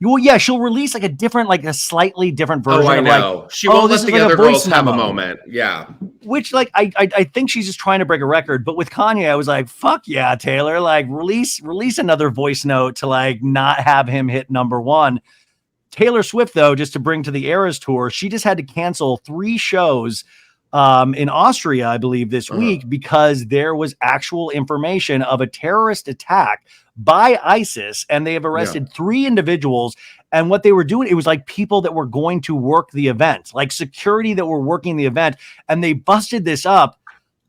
well, yeah, she'll release like a slightly different version I of know. like, She won't this let is the like a other voice girls have a memo. moment. Yeah. Which like I think she's just trying to break a record. But with Kanye, I was like, fuck yeah, Taylor, like release another voice note to like not have him hit number one. Taylor Swift, though, just to bring to the Eras tour, she just had to cancel 3 shows in Austria, I believe, this week because there was actual information of a terrorist attack by ISIS, and they have arrested 3 individuals. And what they were doing, it was like people that were going to work the event, like security that were working the event, and they busted this up.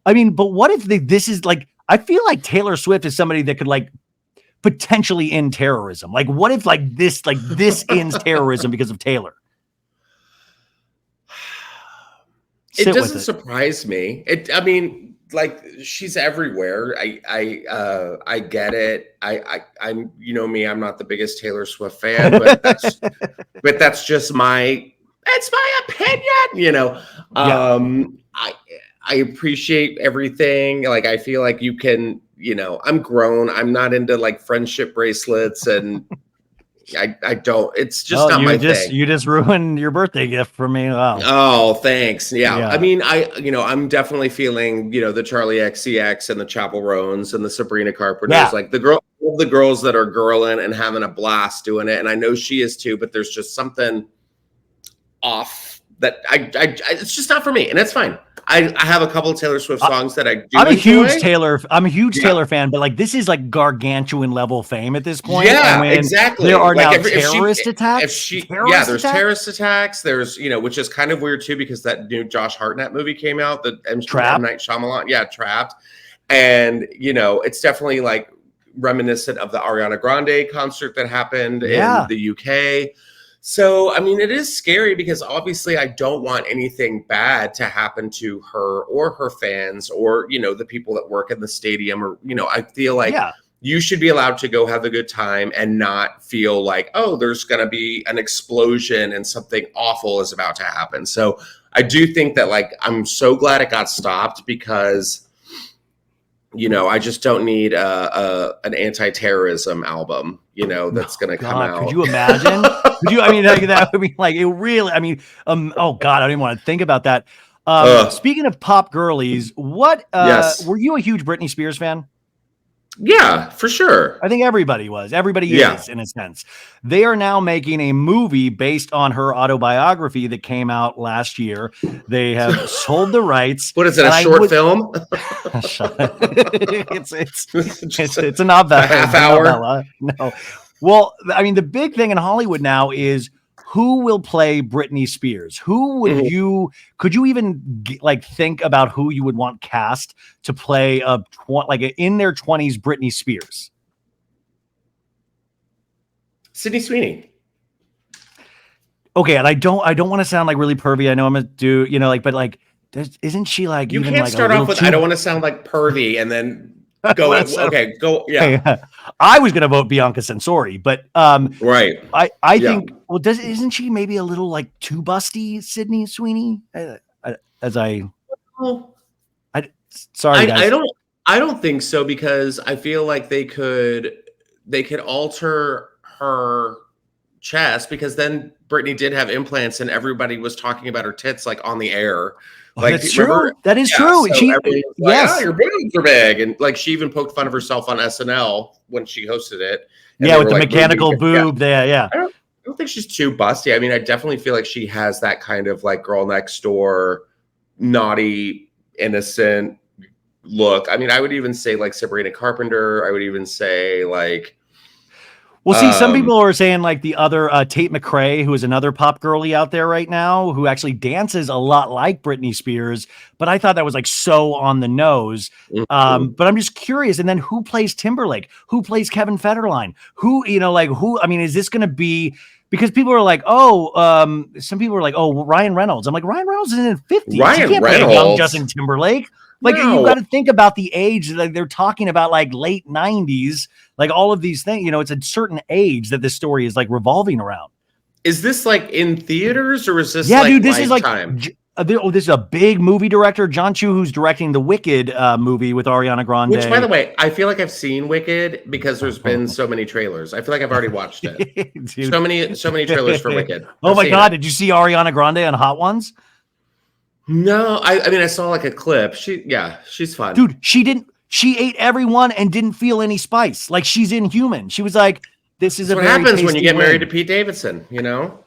I mean, but what if this is like, I feel like Taylor Swift is somebody that could like potentially end terrorism. Like, what if this ends terrorism because of Taylor? It doesn't surprise me. I mean, like she's everywhere. I get it. I'm me. I'm not the biggest Taylor Swift fan, but that's just my opinion. I appreciate everything. Like I feel like you can. I'm grown. I'm not into like friendship bracelets and. I don't. It's just not my thing. You just ruined your birthday gift for me. Wow. Oh, thanks. Yeah. I mean, I'm definitely feeling, the Charlie XCX and the Chapel Roans and the Sabrina Carpenters, like the girls that are girling and having a blast doing it. And I know she is too, but there's just something off that it's just not for me, and that's fine. I have a couple of Taylor Swift songs that I do. I'm a huge Taylor fan, but like this is like gargantuan level fame at this point. Yeah, exactly. There are now terrorist attacks. There's terrorist attacks. There's which is kind of weird too because that new Josh Hartnett movie came out, the M. Night Shyamalan, Trapped, and it's definitely like reminiscent of the Ariana Grande concert that happened in the UK. So, I mean, it is scary because obviously I don't want anything bad to happen to her or her fans or, the people that work in the stadium or, I feel like you should be allowed to go have a good time and not feel like, oh, there's going to be an explosion and something awful is about to happen. So I do think that like, I'm so glad it got stopped because I just don't need an anti-terrorism album, that's going to come out. Could you imagine? I mean, that would be like, it really, I mean, oh God, I don't even want to think about that. Speaking of pop girlies, were you a huge Britney Spears fan? Yeah, for sure. I think everybody was. Everybody is, in a sense. They are now making a movie based on her autobiography that came out last year. They have sold the rights. What is it? A short film? It's a novella. A half hour. Novella. No. Well, I mean, the big thing in Hollywood now is who will play Britney Spears? Who would could you even think about who you would want cast to play in their 20s Britney Spears? Sydney Sweeney. Okay, and I don't want to sound like really pervy. I know I'm a dude, but isn't she like you even can't like start off with I don't want to sound like pervy and then go I was gonna vote Bianca Censori, but right. I think isn't she maybe a little like too busty, Sydney Sweeney? Sorry, guys. I don't think so because I feel like they could alter her chest because then Britney did have implants and everybody was talking about her tits like on the air Like, That's remember? true. That is Yeah, true. so She, everyone was like, yes, "Oh, your boobs are big," and like she even poked fun of herself on SNL when she hosted it. And yeah, they with were the like, mechanical moving, yeah. boob there, yeah. I don't think she's too busty. I mean, I definitely feel like she has that kind of like girl next door, naughty, innocent look. I mean, I would even say like Sabrina Carpenter. I would even say like, Well, see, some people are saying like the other Tate McRae, who is another pop girly out there right now, who actually dances a lot like Britney Spears. But I thought that was like so on the nose. mhm. But I'm just curious. And then who plays Timberlake? Who plays Kevin Federline? Who, like who? I mean, is this going to be? Because people are like, some people are like, oh, Ryan Reynolds. I'm like, Ryan Reynolds is in his 50s. He Ryan can't play a young Reynolds. Justin Timberlake. Like you've No. got to think about the age. Like they're talking about like late 90s, like all of these things. It's a certain age that this story is like revolving around. Is this like in theaters or is this Yeah, like dude, this is like Lifetime? this is a big movie director, John Chu, who's directing the Wicked movie with Ariana Grande. Which, by the way, I feel like I've seen Wicked because there's been so many trailers. I feel like I've already watched it. Dude. So many trailers for Wicked. Oh I've my seen God, it. did you see Ariana Grande on Hot Ones? No, I mean I saw like a clip. She's fun. Dude, she ate everyone and didn't feel any spice. Like she's inhuman. She was like, this is That's what very happens when you tasty get married to wing. Pete Davidson, you know?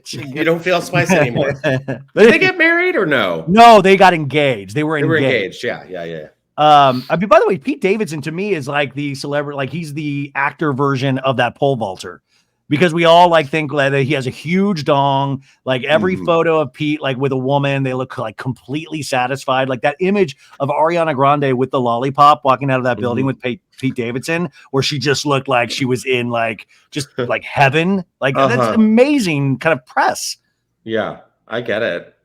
She You don't feel spice anymore. Did they get married or no? No, they got engaged. They were They were engaged. engaged. Yeah. I mean, by the way, Pete Davidson to me is like the celebrity, like he's the actor version of that pole vaulter, because we all like think that he has a huge dong. Like every photo of Pete, like with a woman, they look like completely satisfied. Like that image of Ariana Grande with the lollipop walking out of that building with Pete Davidson, where she just looked like she was in like just like heaven. Like that's amazing kind of press. Yeah, I get it.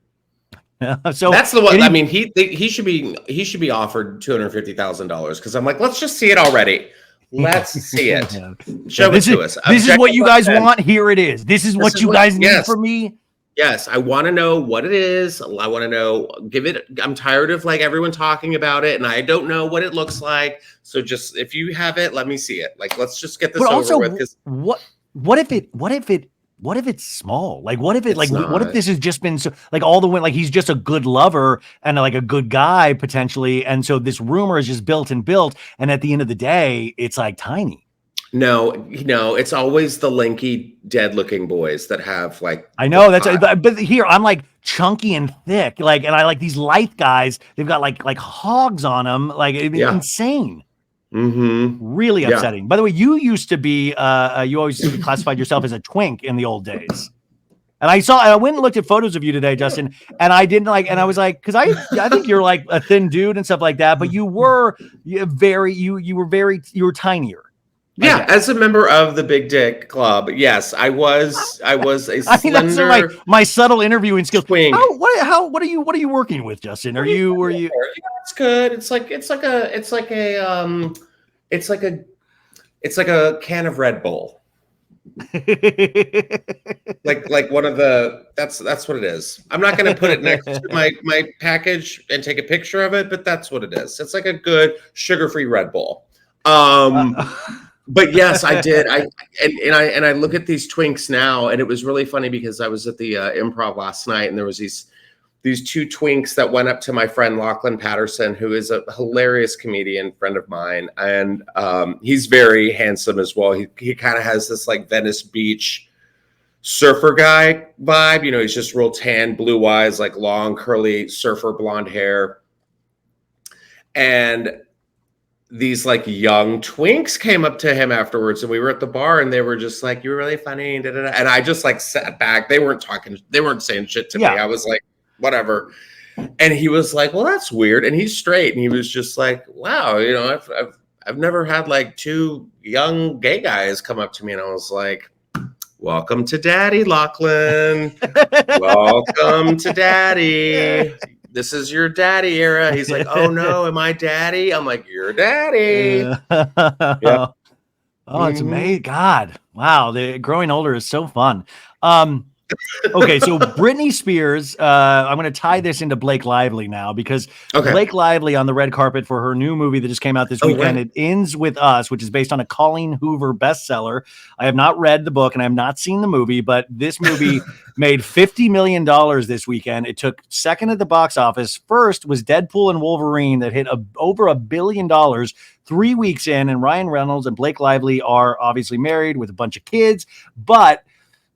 So that's the one. I mean, he should be offered $250,000 because I'm like, let's just see it already. Let's see it. Show it to us. This is what you guys want. Here it is. This is what you guys need from me. Yes, I want to know what it is. I want to know. I'm tired of like everyone talking about it, and I don't know what it looks like. So just if you have it, let me see it. Like, let's just get this over with. What if it's small? Like, what if it, like, what if this has just been so, like, all the way, like, he's just a good lover and like a good guy potentially. And so this rumor is just built. And at the end of the day, it's like tiny. No, it's always the lanky, dead looking boys that have like, I know but here I'm like chunky and thick. Like, and I like these lithe guys. They've got like hogs on them. Like, insane. Really upsetting. By the way, you used to be you always classified yourself as a twink in the old days. And I went and looked at photos of you today, Justin, and I didn't like, and I was like, because I think you're like a thin dude and stuff like that, but you were tinier. Yeah, as a member of the Big Dick Club, yes, I was a slender. I mean, that's my subtle interviewing skills. Twink. What are you working with, Justin? Were you? It's good. It's like a can of Red Bull. like one of the that's what it is. I'm not going to put it next to my package and take a picture of it, but that's what it is. It's like a good sugar-free Red Bull. But yes, I did. I look at these twinks now, and it was really funny because I was at the Improv last night, and there was these two twinks that went up to my friend Lachlan Patterson, who is a hilarious comedian friend of mine, and he's very handsome as well. He kind of has this like Venice Beach surfer guy vibe. He's just real tan, blue eyes, like long curly surfer blonde hair, and these like young twinks came up to him afterwards, and we were at the bar, and they were just like, "You're really funny," and I just like sat back. They weren't saying shit to me. I was like, whatever. And he was like, "Well, that's weird." And he's straight, and he was just like, "Wow, I've never had like two young gay guys come up to me," and I was like, "Welcome to Daddy, Lachlan. Welcome to Daddy. This is your daddy era." He's like, "Oh no, am I daddy?" I'm like, "You're daddy." Yeah. Oh, it's amazing. God, wow, the growing older is so fun. Okay, so Britney Spears, I'm going to tie this into Blake Lively now because Okay. Blake Lively on the red carpet for her new movie that just came out this weekend. Right. It Ends With Us, which is based on a Colleen Hoover bestseller. I have not read the book and I have not seen the movie, but this movie made $50 million this weekend. It took second at the box office. First was Deadpool and Wolverine that hit over $1 billion 3 weeks in, and Ryan Reynolds and Blake Lively are obviously married with a bunch of kids, but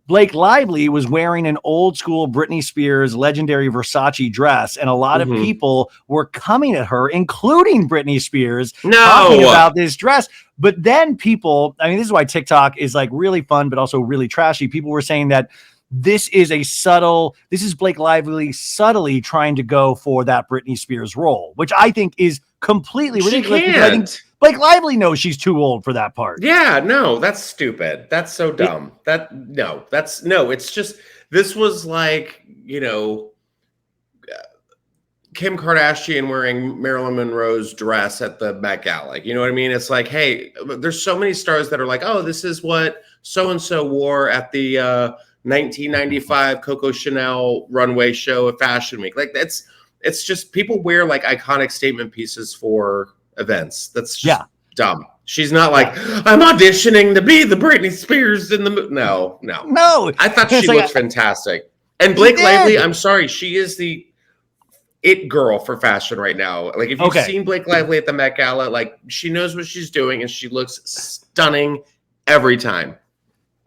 Blake Lively was wearing an old school Britney Spears legendary Versace dress, and a lot of people were coming at her, including Britney Spears, talking about this dress. But then people, I mean, this is why TikTok is like really fun, but also really trashy. People were saying that this is Blake Lively subtly trying to go for that Britney Spears role, which I think is completely ridiculous. Because I think Blake Lively knows she's too old for that part. Yeah, no, that's stupid. That's so dumb. It's just, this was like, Kim Kardashian wearing Marilyn Monroe's dress at the Met Gala. You know what I mean? It's like, hey, there's so many stars that are like, oh, this is what so-and-so wore at the 1995 Coco Chanel runway show at Fashion Week. Like, it's just, people wear like iconic statement pieces for events. That's just dumb. She's not like, I'm auditioning to be the Britney Spears in the movie. No. I thought she looked fantastic. And Blake Lively, I'm sorry, she is the it girl for fashion right now. Like, if you've seen Blake Lively at the Met Gala, like, she knows what she's doing and she looks stunning every time.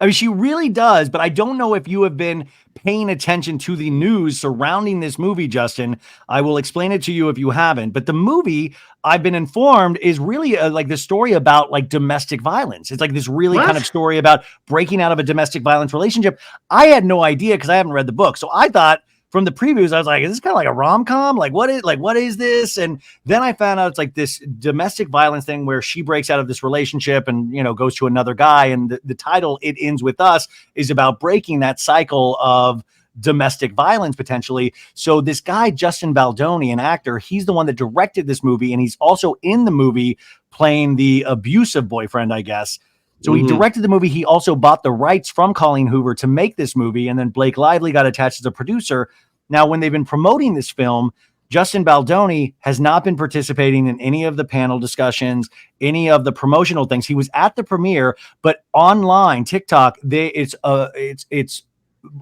I mean, she really does, but I don't know if you have been paying attention to the news surrounding this movie, Justin. I will explain it to you if you haven't. But the movie, I've been informed, is really like the story about like domestic violence. It's like this really kind of story about breaking out of a domestic violence relationship. I had no idea because I haven't read the book. So I thought from the previews, I was like, is this kind of like a rom-com? What is this? And then I found out it's like this domestic violence thing where she breaks out of this relationship and, goes to another guy. And the title, It Ends With Us, is about breaking that cycle of domestic violence potentially. So this guy, Justin Baldoni, an actor, he's the one that directed this movie. And he's also in the movie playing the abusive boyfriend, I guess. So he directed the movie. He also bought the rights from Colleen Hoover to make this movie. And then Blake Lively got attached as a producer. Now, when they've been promoting this film, Justin Baldoni has not been participating in any of the panel discussions, any of the promotional things. He was at the premiere, but online, TikTok, it's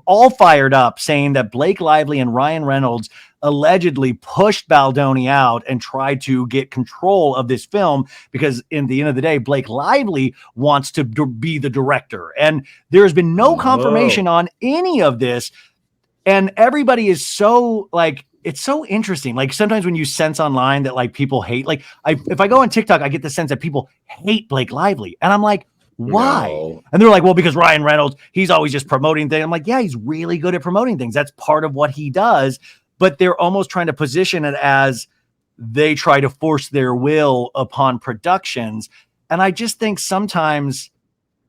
all fired up saying that Blake Lively and Ryan Reynolds allegedly pushed Baldoni out and tried to get control of this film because in the end of the day, Blake Lively wants to be the director. And there's been no confirmation on any of this. And everybody is so like, it's so interesting. Like sometimes when you sense online that like people hate, like if I go on TikTok, I get the sense that people hate Blake Lively. And I'm like, why? No. And they're like, well, because Ryan Reynolds, he's always just promoting things. I'm like, yeah, he's really good at promoting things. That's part of what he does. But they're almost trying to position it as they try to force their will upon productions. And I just think sometimes,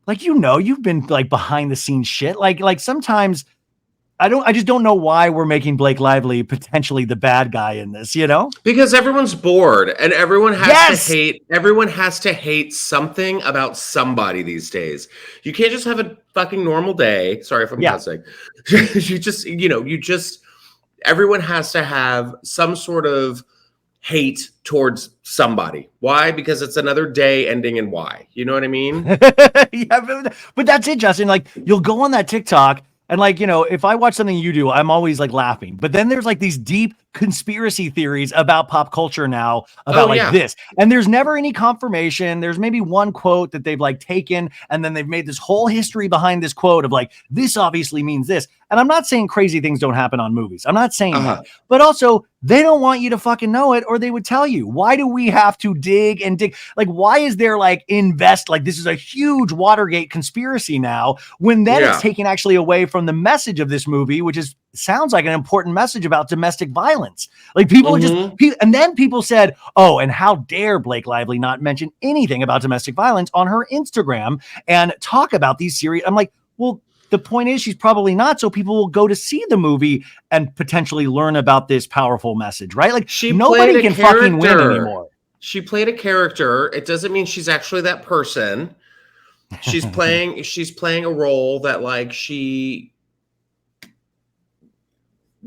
like, you've been like behind the scenes shit. Like sometimes I just don't know why we're making Blake Lively potentially the bad guy in this, Because everyone's bored and everyone has to hate. Everyone has to hate something about somebody these days. You can't just have a fucking normal day. Sorry if I'm cussing. Everyone has to have some sort of hate towards somebody. Why? Because it's another day ending in Y. You know what I mean? Yeah, but that's it, Justin. Like, you'll go on that TikTok and like, if I watch something you do, I'm always like laughing. But then there's like these deep conspiracy theories about pop culture now about this. And there's never any confirmation. There's maybe one quote that they've like taken and then they've made this whole history behind this quote of like, this obviously means this. And I'm not saying crazy things don't happen on movies. I'm not saying that. But also, they don't want you to fucking know it or they would tell you. Why do we have to dig and dig? Like, why is there like this is a huge Watergate conspiracy now when then it's taken actually away from the message of this movie, which sounds like an important message about domestic violence. Like people and then people said, oh, and how dare Blake Lively not mention anything about domestic violence on her Instagram and talk about these series. I'm like, well, the point is she's probably not. So people will go to see the movie and potentially learn about this powerful message, right? Like nobody can fucking win anymore. She played a character. It doesn't mean she's actually that person. She's playing a role that like she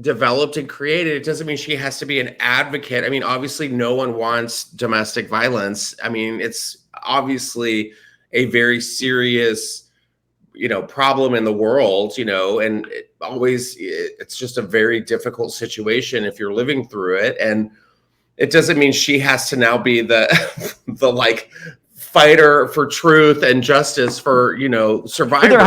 developed and created, it doesn't mean she has to be an advocate. I mean, obviously no one wants domestic violence. I mean, it's obviously a very serious, problem in the world, and it's just a very difficult situation if you're living through it. And it doesn't mean she has to now be the like fighter for truth and justice for survivors. But there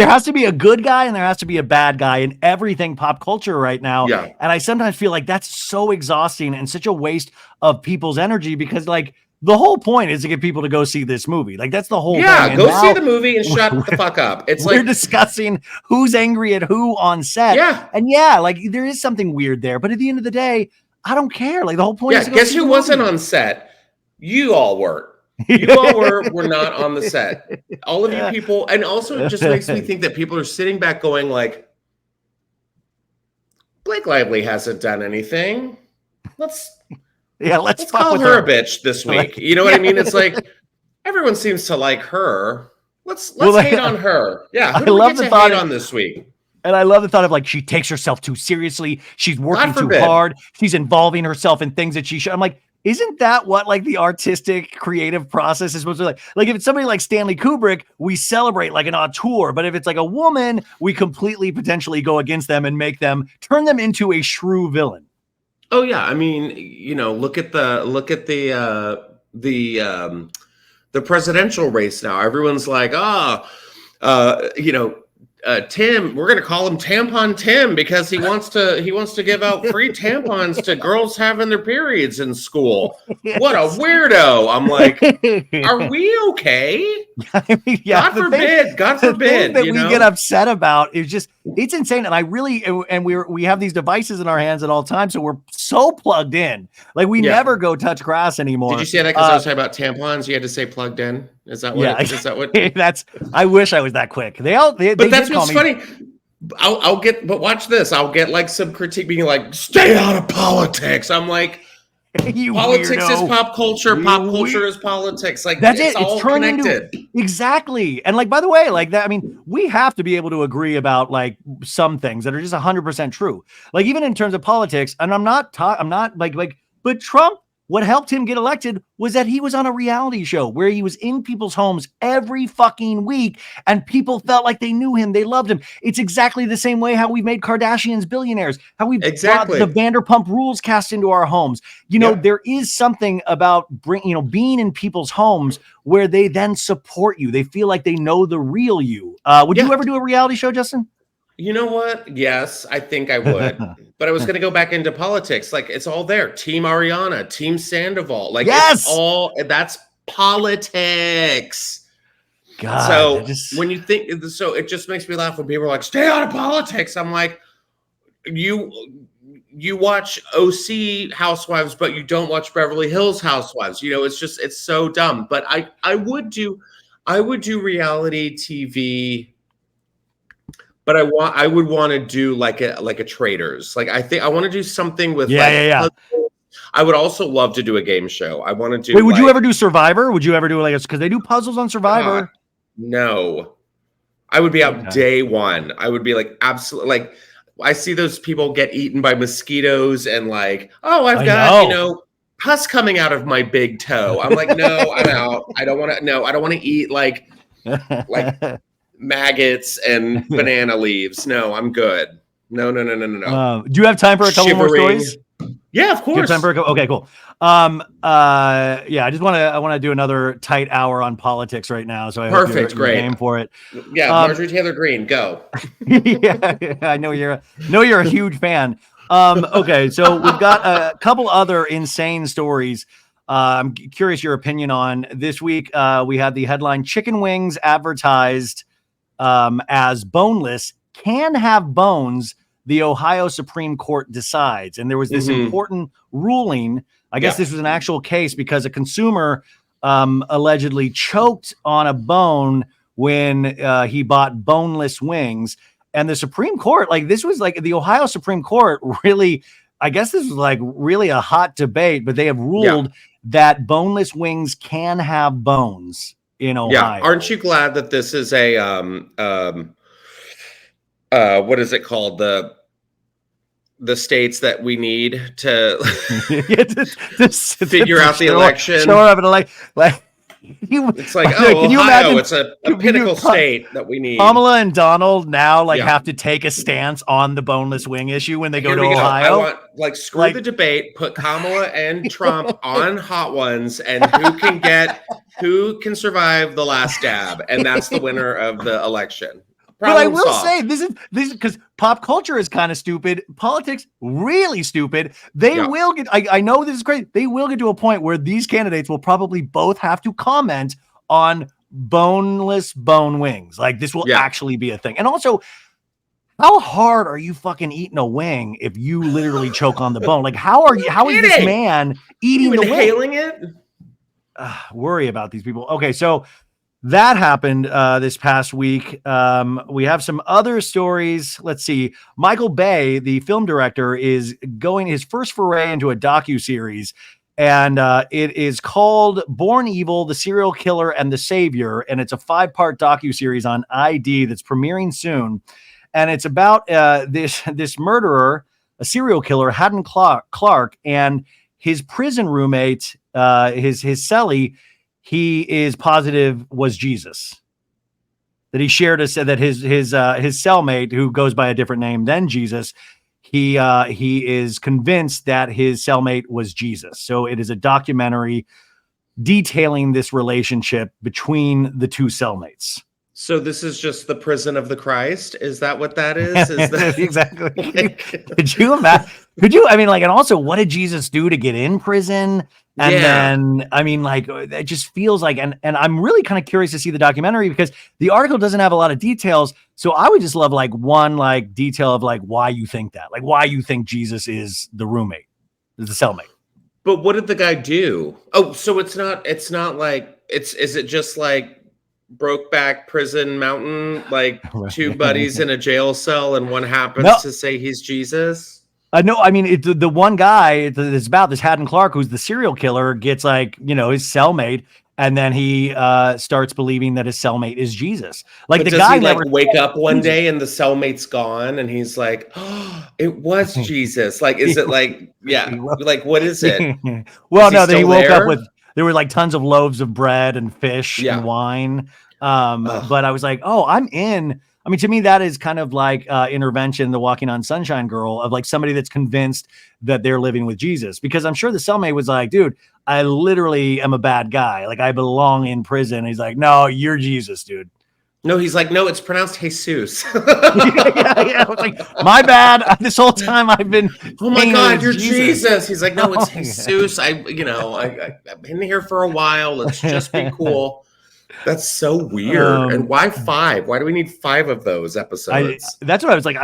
has to be a good guy and there has to be a bad guy in everything pop culture right now. Yeah. And I sometimes feel like that's so exhausting and such a waste of people's energy, because like the whole point is to get people to go see this movie. Like that's the whole thing. Go see the movie and shut the fuck up. It's we're like discussing who's angry at who on set. Yeah. And like there is something weird there, but at the end of the day, I don't care. Like the whole point is to go guess see who the wasn't movie. on set? You all were. You all were not on the set. All of you people. And also it just makes me think that people are sitting back going like, Blake Lively hasn't done anything. Let's call her a bitch this week. You know what I mean? It's like everyone seems to like her. Let's hate on her. Yeah, who do we get to hate on this week? And I love the thought of like she takes herself too seriously. She's working too hard. She's involving herself in things that she should. I'm like, isn't that what like the artistic creative process is supposed to be like? Like if it's somebody like Stanley Kubrick, we celebrate like an auteur. But if it's like a woman, we completely potentially go against them and turn them into a shrew villain. Oh yeah, I mean, look at the presidential race now. Everyone's like, Tim, we're gonna call him Tampon Tim because he wants to give out free tampons to girls having their periods in school. Yes. What a weirdo! I'm like, are we okay? I mean, God forbid. The thing that we get upset about is just it's insane. And we have these devices in our hands at all times, so we're so plugged in. Like we never go touch grass anymore. Did you say that because I was talking about tampons? You had to say plugged in. Is that what? Yeah, is that what? I wish I was that quick. But that's what's funny. But watch this. I'll get like some critique being like, "Stay out of politics." I'm like, politics weirdo. Is pop culture. Pop culture is politics. Like that's it's all connected. Exactly. And like by the way, like that. I mean, we have to be able to agree about like some things that are just 100% true. Like even in terms of politics. And I'm not like. But Trump. What helped him get elected was that he was on a reality show where he was in people's homes every fucking week and people felt like they knew him. They loved him. It's exactly the same way how we've made Kardashians billionaires, how we brought the Vanderpump Rules cast into our homes. There is something about being in people's homes where they then support you. They feel like they know the real you. Would you ever do a reality show, Justin? You know what? Yes, I think I would. But I was going to go back into politics. Like it's all there. Team Ariana, Team Sandoval. Like that's politics. God. When you think, it just makes me laugh when people are like, stay out of politics. I'm like, you watch OC Housewives, but you don't watch Beverly Hills Housewives. It's so dumb. But I would do reality TV. But I would want to do like a Traders. Like I think I want to do something with yeah. I would also love to do a game show. I want to do. Wait, would you ever do Survivor? Would you ever do because they do puzzles on Survivor? No, I would be out day one. I would be like absolutely like I see those people get eaten by mosquitoes and like I've got pus coming out of my big toe. I'm like no, I'm out. I don't want to eat like maggots and banana leaves. No, I'm good. No. Do you have time for a couple more stories? Yeah, of course. Okay, cool. I want to do another tight hour on politics right now. So I hope you're game for it. Yeah, Marjorie Taylor Greene, go. Yeah, I know you're a huge fan. Okay, so we've got a couple other insane stories. I'm curious your opinion on this week. We had the headline: chicken wings advertised as boneless can have bones. The Ohio Supreme Court decides. And there was this important ruling. I guess this was an actual case because a consumer allegedly choked on a bone when he bought boneless wings. And the Supreme Court, the Ohio Supreme Court really, I guess this was like really a hot debate, but they have ruled that boneless wings can have bones in Ohio. Yeah. Aren't you glad that this is a what is it called? the states that we need to figure out the election. Show up and like it's like, can you Ohio, imagine? It's a pinnacle state that we need. Kamala and Donald now have to take a stance on the boneless wing issue when they go to Ohio. I want screw the debate. Put Kamala and Trump on Hot Ones, and who can survive the last dab, and that's the winner of the election. But I will say this is because pop culture is kind of stupid. Politics really stupid. They will get. I know this is great. They will get to a point where these candidates will probably both have to comment on boneless bone wings. Like this will actually be a thing. And also, how hard are you fucking eating a wing if you literally choke on the bone? Like how is this man eating the wing? Inhaling it? Worry about these people. Okay, so. That happened this past week. We have some other stories. Let's see. Michael Bay, the film director, is going his first foray into a docuseries, and it is called Born Evil, The Serial Killer and the Savior, and it's a 5-part docuseries on ID that's premiering soon. And it's about this murderer, a serial killer, Haddon Clark, and his prison roommate, his cellie, he is positive was Jesus. That he shared that his cellmate, who goes by a different name than Jesus, he is convinced that his cellmate was Jesus. So it is a documentary detailing this relationship between the two cellmates. So this is just the prison of the Christ? Is that what that is? Is that exactly? Could you imagine? And also, what did Jesus do to get in prison? And then, it just feels like, and I'm really kind of curious to see the documentary because the article doesn't have a lot of details. So I would just love one detail of why you think that, why you think Jesus is the roommate, is the cellmate. But what did the guy do? Oh, so is it just like Brokeback Prison Mountain, two buddies in a jail cell and one happens to say he's Jesus? No, the one guy it's about this Haddon Clark, who's the serial killer, gets his cellmate, and then he starts believing that his cellmate is Jesus. But the guy wake up one day and the cellmate's gone, and he's like, "Oh, it was Jesus." Is it what is it? Well, no, he woke up with there were tons of loaves of bread and fish and wine. But I was like, oh, I'm in. To me, that is kind of like Intervention, the Walking on Sunshine girl, of somebody that's convinced that they're living with Jesus. Because I'm sure the cellmate was like, dude, I literally am a bad guy. I belong in prison. He's like, no, you're Jesus, dude. No, he's like, no, it's pronounced Jesus. yeah. I was like, my bad. This whole time I've been. Oh my God, you're Jesus. He's like, no, it's Jesus. I've been here for a while. Let's just be cool. That's so weird. And why 5? Why do we need 5 of those episodes? That's what I was like.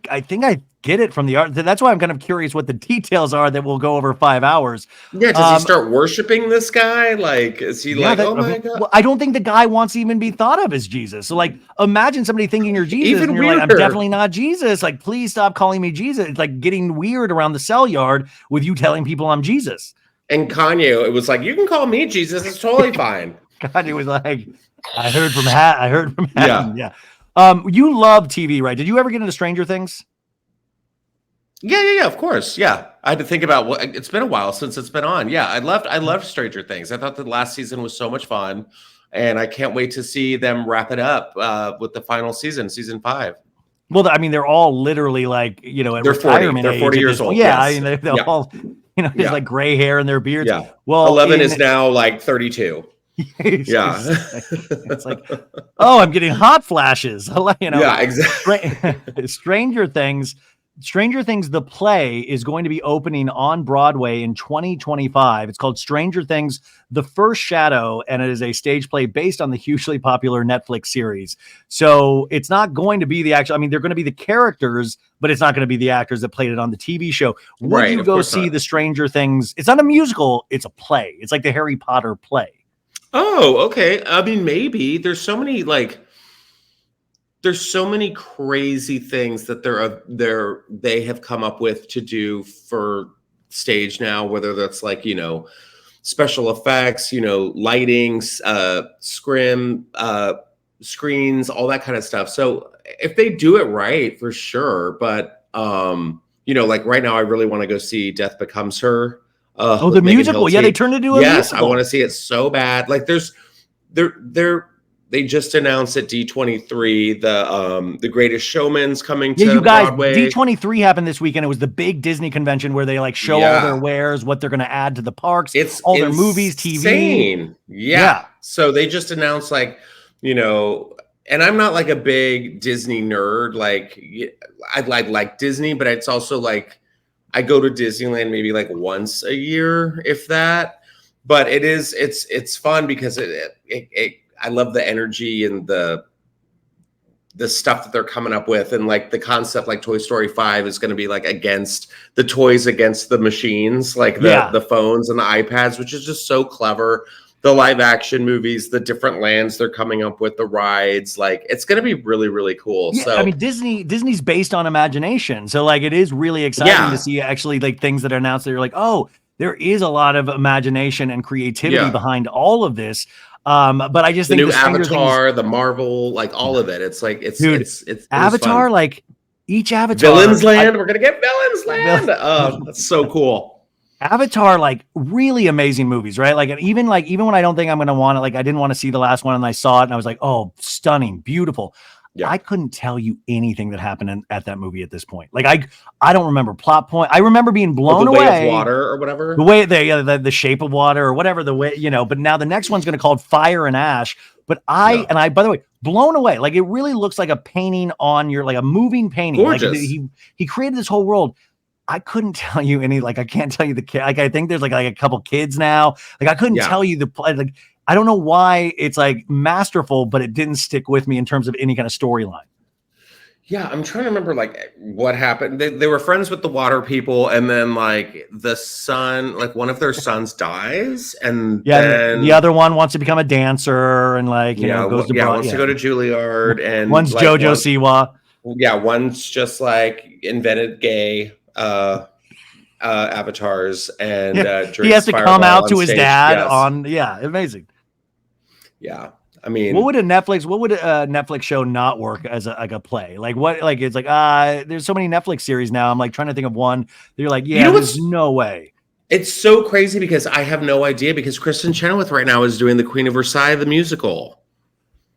I think I get it from the art. That's why I'm kind of curious what the details are that will go over 5 hours. Yeah. Does he start worshiping this guy? Is he oh my God? Well, I don't think the guy wants to even be thought of as Jesus. So imagine somebody thinking you're Jesus. Even and you're weirder. I'm definitely not Jesus. Please stop calling me Jesus. It's getting weird around the cell yard with you telling people I'm Jesus. And Kanye, it was you can call me Jesus. It's totally fine. God, it was I heard from Hatton. Yeah. You love TV, right? Did you ever get into Stranger Things? Yeah, of course. Yeah. I had to think about it's been a while since it's been on. Yeah, I loved Stranger Things. I thought the last season was so much fun, and I can't wait to see them wrap it up with the final season 5. Well, they're all literally at they're retirement 40. They're 40 years old. Yeah, yes. They're all just gray hair and their beards. Yeah. Well, 11 is now 32. Yeah. It's I'm getting hot flashes. Yeah, exactly. Stranger Things, the play, is going to be opening on Broadway in 2025. It's called Stranger Things, The First Shadow, and it is a stage play based on the hugely popular Netflix series. So it's not going to be the actual, they're going to be the characters, but it's not going to be the actors that played it on the TV show. Would you go see the Stranger Things? It's not a musical, it's a play. It's like the Harry Potter play. Oh, okay. Maybe there's so many crazy things that they have come up with to do for stage now, whether that's special effects, lighting, screens, all that kind of stuff. So if they do it right, for sure. But you know, like right now, I really want to go see Death Becomes Her. Oh, With the Megan musical. Yeah, Hilty. they turned it into a Yes, I musical. want to see it so bad. Like they just announced at D23 the Greatest Showman's coming to you guys, Broadway. D23 happened this weekend. It was the big Disney convention where they like show all their wares, what they're going to add to the parks, It's all their movies, TV. Yeah. So they just announced like, you know, and I'm not like a big Disney nerd. Like I like Disney, but it's also like I go to Disneyland maybe like once a year, if that. But it's fun because I love the energy and the stuff that they're coming up with, and like the concept, like Toy Story 5 is going to be like against the toys, against the machines, like the phones and the iPads, which is just so clever. The live action movies, the different lands they're coming up with, the rides, like it's going to be really, really cool. Yeah, So I mean, Disney's based on imagination. So like, it is really exciting to see actually like things that are announced that you're like, oh, there is a lot of imagination and creativity behind all of this. But I just think the new Avatar, the Marvel, like all of it. It's like it's Avatar, like each Avatar. Villains Land. We're gonna get Villains Land. Oh, that's so cool. Avatar, like really amazing movies, right? Like even when I don't think I'm gonna want it, like I didn't want to see the last one and I saw it and I was like, oh, stunning, beautiful. Yeah. I couldn't tell you anything that happened at that movie at this point. Like I don't remember plot point. I remember being blown away. The Way of Water or whatever. The way the Shape of Water or whatever the way, you know. But now the next one's going to called Fire and Ash. But I by the way, blown away. Like it really looks like a painting on your like a moving painting. Gorgeous. Like he created this whole world. I couldn't tell you any. Like I can't tell you like I think there's like a couple kids now. Like I couldn't tell you the like. I don't know why it's like masterful, but it didn't stick with me in terms of any kind of storyline. Yeah, I'm trying to remember like what happened. They were friends with the water people, and then like the son, like one of their sons dies, and then the other one wants to become a dancer, and like you know goes to wants to go to Juilliard, and one's like, JoJo Siwa. Yeah, one's just like invented gay avatars, and he has to come out to his dad on amazing. Yeah. I mean, what would a Netflix show not work as a play? Like what, like, it's like, there's so many Netflix series now. I'm like trying to think of one that you're like, there's no way. It's so crazy because I have no idea, because Kristen Chenoweth right now is doing the Queen of Versailles, the musical.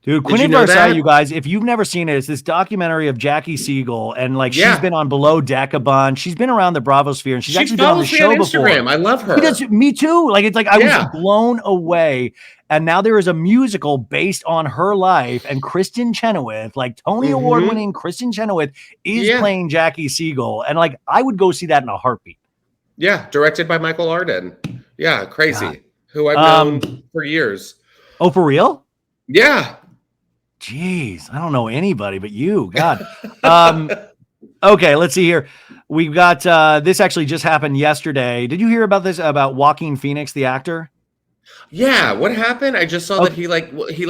Dude, Queen of Versailles, you guys, if you've never seen it, it's this documentary of Jackie Siegel, and like she's been on Below Deck a bunch. She's been around the Bravo sphere, and she's actually been on the show before. I love her. Me too. Like it's like I was blown away. And now there is a musical based on her life, and Kristen Chenoweth, like Tony Award winning Kristen Chenoweth, is playing Jackie Siegel, and like I would go see that in a heartbeat. Yeah, directed by Michael Arden. Yeah, crazy. Who I've known for years. Oh, for real? Yeah. Jeez, I don't know anybody but you. God. Okay, let's see here. We've got this actually just happened yesterday. Did you hear about this, about Joaquin Phoenix, the actor? Yeah, what happened? I just saw that he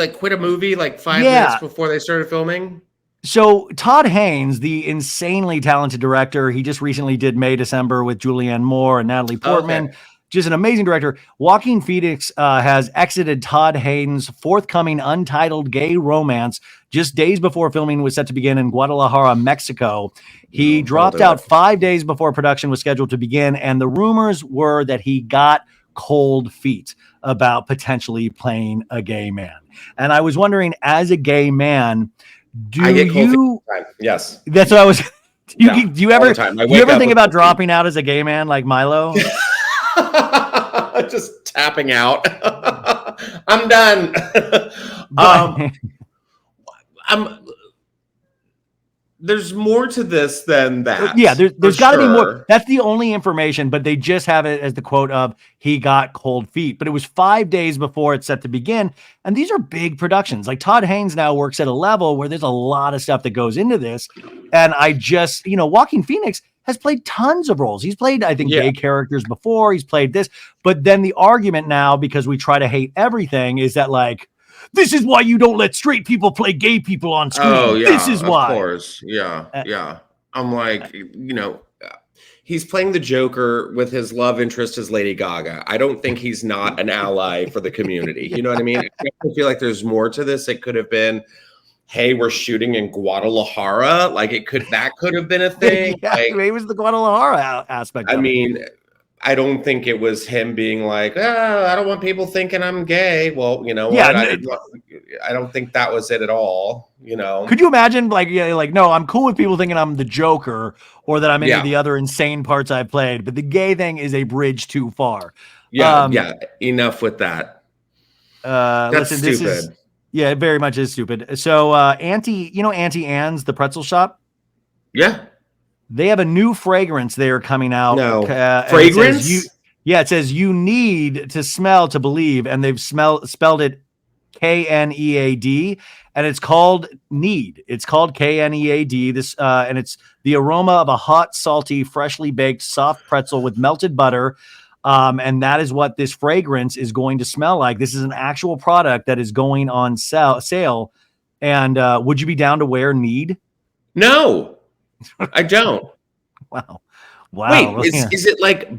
quit a movie like 5 minutes before they started filming. So Todd Haynes, the insanely talented director, he just recently did May December with Julianne Moore and Natalie Portman. Okay. Just an amazing director. Joaquin Phoenix has exited Todd Haynes' forthcoming untitled gay romance just days before filming was set to begin in Guadalajara, Mexico. He dropped out 5 days before production was scheduled to begin, and the rumors were that he got cold feet about potentially playing a gay man. And I was wondering, as a gay man, I get cold feet all the time. Yes. That's what I was. Do you ever think about dropping out as a gay man like Milo? Just tapping out. I'm done. There's more to this than that. Yeah, there's got to be more. That's the only information, but they just have it as the quote of he got cold feet. But it was 5 days before it's set to begin. And these are big productions. Like Todd Haynes now works at a level where there's a lot of stuff that goes into this. And I just, Joaquin Phoenix has played tons of roles. He's played, I think, gay characters before. He's played this. But then the argument now, because we try to hate everything, is that like, this is why you don't let straight people play gay people on screen. Oh, yeah, this is why. Of course. Yeah. I'm like, he's playing the Joker with his love interest as Lady Gaga. I don't think he's not an ally for the community. You know what I mean? I feel like there's more to this. It could have been hey, we're shooting in Guadalajara. Like that could have been a thing. Yeah, Like, maybe it was the Guadalajara aspect I of it. mean, I don't think it was him being like, oh, I don't want people thinking I'm gay. Well, you know Yeah, what? I don't think that was it at all. You know? could you imagine, like, yeah, like, no, I'm cool with people thinking I'm the Joker or that I'm any of Yeah. the other insane parts I played, but the gay thing is a bridge too far. Yeah. Yeah. Enough with that. That's Listen, stupid. this is, yeah, it very much is stupid. So, Auntie Anne's, the pretzel shop. Yeah. They have a new fragrance they are coming out. No. And Fragrance? it says you need to smell to believe, and they've spelled it KNEAD, and it's called Need. It's called KNEAD. This and it's the aroma of a hot, salty, freshly baked, soft pretzel with melted butter. And that is what this fragrance is going to smell like. This is an actual product that is going on sale. And would you be down to wear Need? No, I don't. Wow. Wait, is it like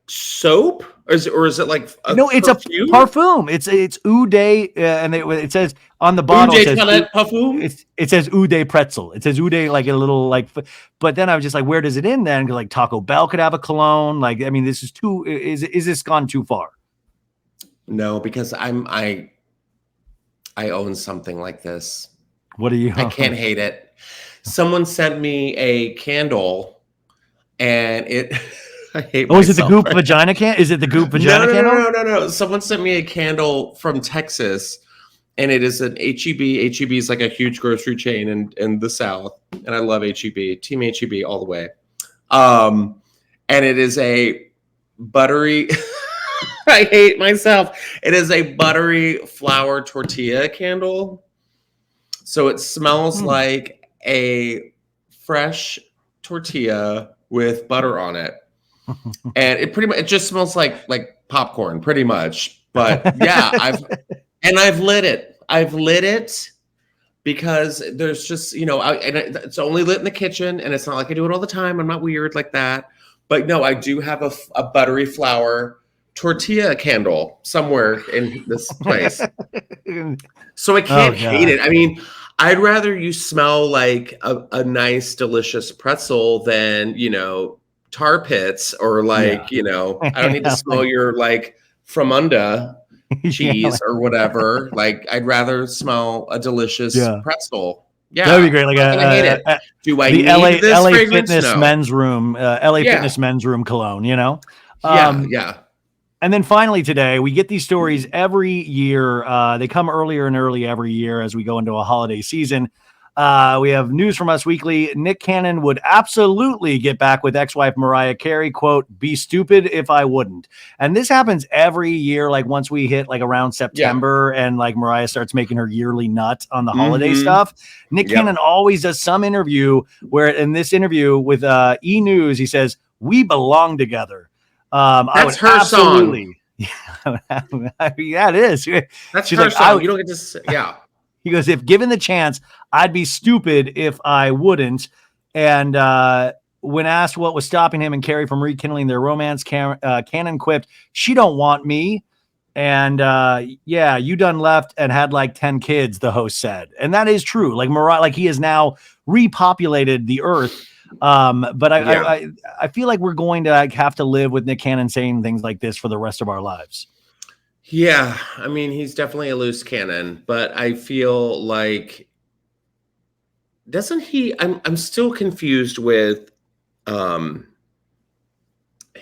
soap, or is it like no? It's perfume? a parfum. It's Eau de, and it says on the bottle. Eau de toilette parfum. It says Eau de pretzel. It says Eau de, like a little like. But then I was just like, where does it end then? Like Taco Bell could have a cologne. Like, I mean, this is too. Is this gone too far? No, because I own something like this. What do you? I can't hate it. Someone sent me a candle, and it. I hate. Oh, is it the Goop Vagina candle? Is it the Goop Vagina candle? No. Someone sent me a candle from Texas, and it is an HEB. HEB is like a huge grocery chain in the South, and I love HEB. Team HEB all the way. And it is a buttery. I hate myself. It is a buttery flour tortilla candle. So it smells like a fresh tortilla with butter on it. And it just smells like popcorn pretty much. But yeah, I've lit it. I've lit it because there's just, it's only lit in the kitchen, and it's not like I do it all the time. I'm not weird like that. But no, I do have a buttery flour tortilla candle somewhere in this place. So I can't hate it. I mean, I'd rather you smell like a nice, delicious pretzel than, tar pits or I don't need to smell your Fromunda cheese or whatever. Like, I'd rather smell a delicious pretzel. Yeah, that'd be great. Like I hate it. Do I the need this LA fragrance? Fitness No. men's room, Fitness men's room cologne, Yeah. And then finally today, we get these stories every year. They come earlier and early every year as we go into a holiday season. We have news from Us Weekly. Nick Cannon would absolutely get back with ex-wife Mariah Carey. Quote, be stupid if I wouldn't. And this happens every year. Like once we hit like around September and like Mariah starts making her yearly nut on the holiday stuff. Nick Cannon always does some interview where in this interview with E! News, he says, we belong together. That's her song. Yeah, it is. That's She's her like, song. You don't get to say, yeah. He goes, if given the chance, I'd be stupid if I wouldn't. And when asked what was stopping him and Carrie from rekindling their romance, Cannon quipped, she don't want me. And you done left and had like 10 kids, the host said. And that is true. Like Mariah, like he has now repopulated the earth. But I feel like we're going to have to live with Nick Cannon saying things like this for the rest of our lives. Yeah, I mean, he's definitely a loose cannon, but I feel like doesn't he? I'm still confused with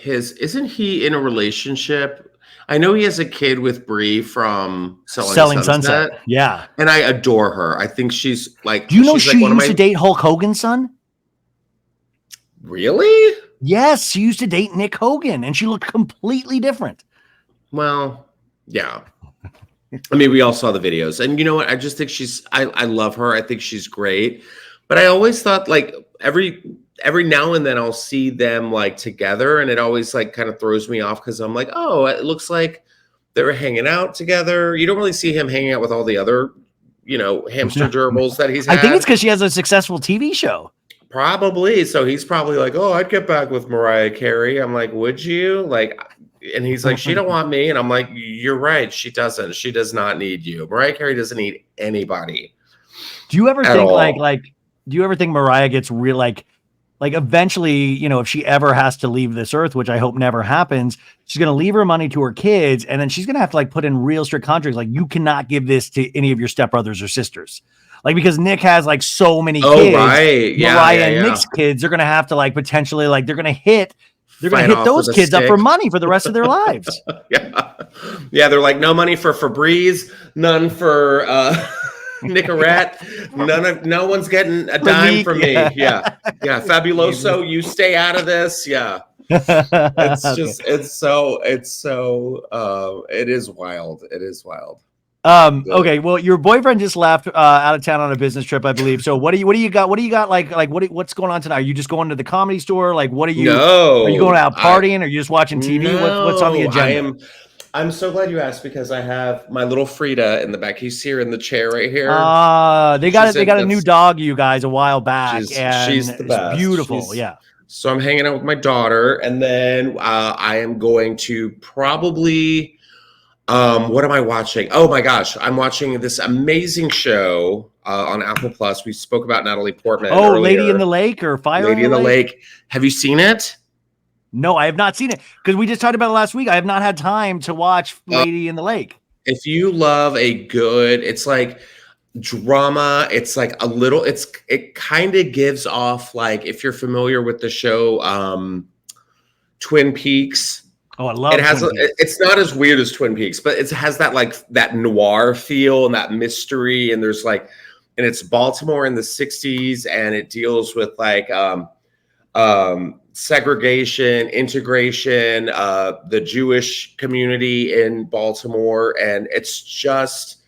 isn't he in a relationship? I know he has a kid with Brie from Selling Sunset. Yeah, and I adore her. I think she's like. Do you know she used to date Hulk Hogan's son? Really? Yes, she used to date Nick Hogan, and she looked completely different. Well, yeah. I mean, we all saw the videos, and you know what? I just think I love her. I think she's great, but I always thought like every now and then I'll see them like together, and it always like kind of throws me off because I'm like, oh, it looks like they're hanging out together. You don't really see him hanging out with all the other, hamster gerbils that he's had. I think it's because she has a successful TV show. Probably. So he's probably like, oh, I'd get back with Mariah Carey. I'm like, would you? Like, and he's like, she don't want me. And I'm like, you're right. She doesn't. She does not need you. Mariah Carey doesn't need anybody. Do you ever At think all. do you ever think Mariah gets real like eventually, you know, if she ever has to leave this earth, which I hope never happens, she's going to leave her money to her kids. And then she's going to have to like put in real strict contracts. Like you cannot give this to any of your stepbrothers or sisters. Like, because Nick has like so many Oh, kids, right. Yeah, Mariah yeah, and yeah. Nick's kids are going to have to like potentially like, they're going to hit Fight off those with a kids up for stick. money for the rest of their lives. Yeah. Yeah, they're like, no money for Febreze, none for Nicorette. No one's getting a dime from me. Yeah. Yeah. Fabuloso, you stay out of this. Yeah. It's Okay. just it is wild. It is wild. Okay. Well, your boyfriend just left out of town on a business trip, I believe. So what do you got? What do you got? What's going on tonight? Are you just going to the comedy store? Like, are you going out partying? Or are you just watching TV? What's on the agenda? I'm so glad you asked because I have my little Frida in the back. You see her in the chair right here. They got a new dog, you guys, a while back. She's the best. Beautiful. Yeah. So I'm hanging out with my daughter, and then I am going to probably what am I watching? Oh my gosh, I'm watching this amazing show on Apple Plus. We spoke about Natalie Portman. Oh, Lady in the Lake or Fire Lady in the Lake. Have you seen it? No, I have not seen it because we just talked about it last week. I have not had time to watch Lady in the Lake. If you love it's like drama. It's like it kind of gives off like, if you're familiar with the show Twin Peaks. Oh, I love it. Twin Peaks. It's not as weird as Twin Peaks, but it has that like that noir feel and that mystery. And there's like, and it's Baltimore in the 60s, and it deals with like segregation, integration, the Jewish community in Baltimore, and it's just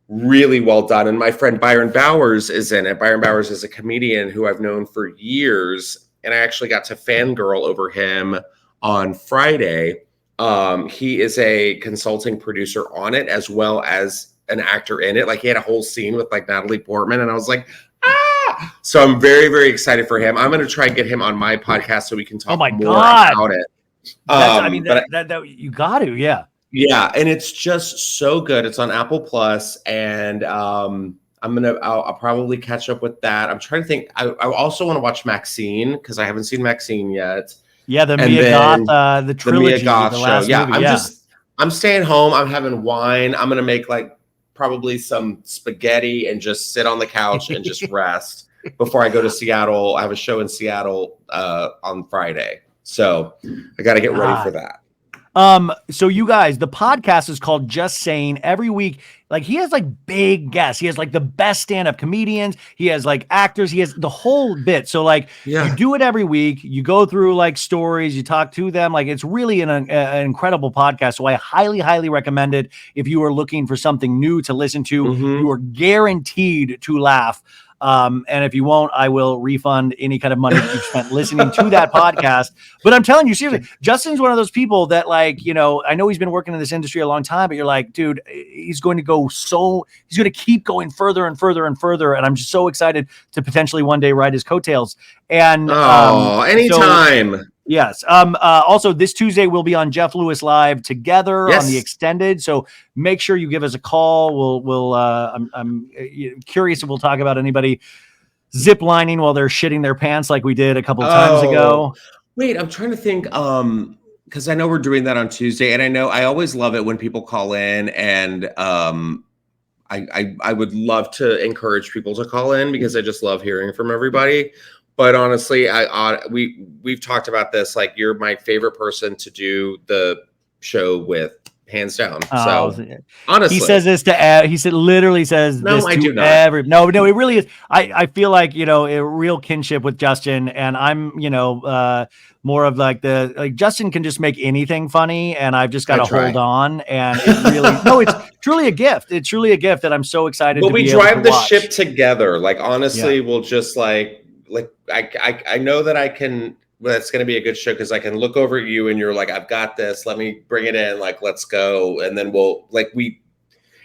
really well done. And my friend Byron Bowers is in it. Byron Bowers is a comedian who I've known for years, and I actually got to fangirl over him on Friday. He is a consulting producer on it as well as an actor in it. Like, he had a whole scene with like Natalie Portman, and I was like, ah! So I'm very, very excited for him. I'm going to try and get him on my podcast so we can talk more about it. That you got to, yeah. Yeah, and it's just so good. It's on Apple Plus, and I'll probably catch up with that. I'm trying to think. I also want to watch Maxine because I haven't seen Maxine yet. Yeah, the Mia Goth, the trilogy, the Goth last show. Yeah, movie. I'm staying home. I'm having wine. I'm gonna make like probably some spaghetti and just sit on the couch and just rest before I go to Seattle. I have a show in Seattle on Friday, so I got to get ready for that. So you guys, the podcast is called Just Saying. Every week, like, he has like big guests. He has like the best stand-up comedians. He has like actors. He has the whole bit. So like, you do it every week. You go through like stories. You talk to them. Like, it's really an incredible podcast. So I highly, highly recommend it. If you are looking for something new to listen to, you are guaranteed to laugh. And if you won't, I will refund any kind of money that you've spent listening to that podcast. But I'm telling you, seriously, Justin's one of those people that, like, you know, I know he's been working in this industry a long time, but you're like, dude, he's going to keep going further and further and further. And I'm just so excited to potentially one day ride his coattails. And anytime. Yes. Also, this Tuesday we'll be on Jeff Lewis Live together on the extended. So make sure you give us a call. I'm curious if we'll talk about anybody zip lining while they're shitting their pants like we did a couple of times ago. Wait, I'm trying to think. Because I know we're doing that on Tuesday, and I know I always love it when people call in, and I would love to encourage people to call in because I just love hearing from everybody. But honestly, we've talked about this. Like, you're my favorite person to do the show with, hands down. So honestly, he says this to. He literally says no, this I to do not. No, it really is. I feel like, you know, a real kinship with Justin, and I'm, you know, more of like Justin can just make anything funny, and I've just got to hold on. And it really, it's truly a gift. It's truly a gift that I'm so excited. But we drive the ship together. Like, honestly, we'll just like I know that I can. That's going to be a good show because I can look over at you and you're like, I've got this. Let me bring it in. Like, let's go. And then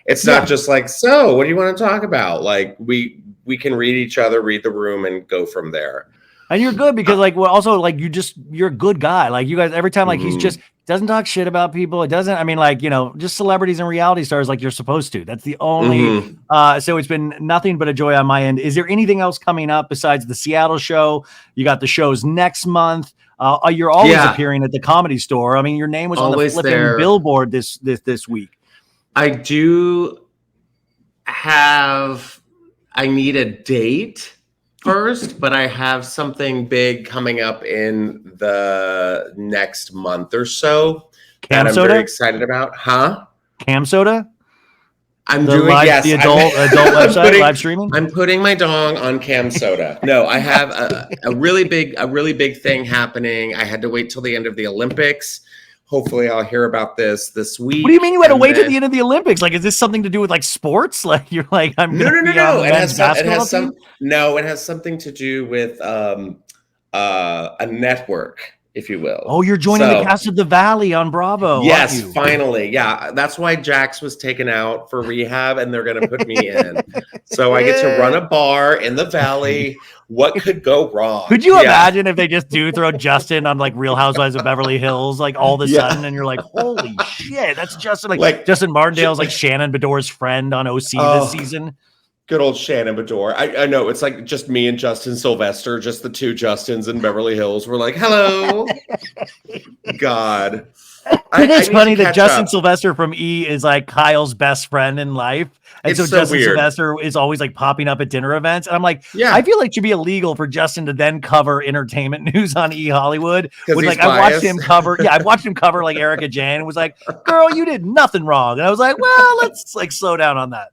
it's not just like, so what do you want to talk about? Like, we can read each other, read the room, and go from there. And you're good because like, well, also like you're a good guy. Like you guys, every time, like he's just doesn't talk shit about people. It doesn't, I mean, like, just celebrities and reality stars like you're supposed to. That's the only, so it's been nothing but a joy on my end. Is there anything else coming up besides the Seattle show? You got the shows next month. You're always appearing at the Comedy Store. I mean, your name was always on the flipping billboard this week. I need a date first, but I have something big coming up in the next month or so that I'm very excited about. Huh? Cam Soda? I'm doing the adult website live streaming. I'm putting my dong on Cam Soda. No, I have a really big thing happening. I had to wait till the end of the Olympics. Hopefully I'll hear about this week. What do you mean you had to wait till the end of the Olympics? Like, is this something to do with like sports? Like you're like, I'm no. It has something to do with a network, if you will. Oh, you're joining the cast of The Valley on Bravo. Yes, finally. Yeah, that's why Jax was taken out for rehab, and they're going to put me in. So I get to run a bar in the Valley. What could go wrong? Could you imagine if they just do throw Justin on like Real Housewives of Beverly Hills, like all of a sudden, and you're like, holy shit, that's Justin. Like Justin Martindale's like Shannon Bedore's friend on OC this season. Good old Shannon Bedore. I know it's like just me and Justin Sylvester, just the two Justins in Beverly Hills. We're like, hello. God. It is funny that Justin Sylvester from E is like Kyle's best friend in life. And so Justin weird. Sylvester is always like popping up at dinner events. And I'm like, I feel like it should be illegal for Justin to then cover entertainment news on E Hollywood. When like I watched him cover like Erica Jane and was like, girl, you did nothing wrong. And I was like, well, let's like slow down on that.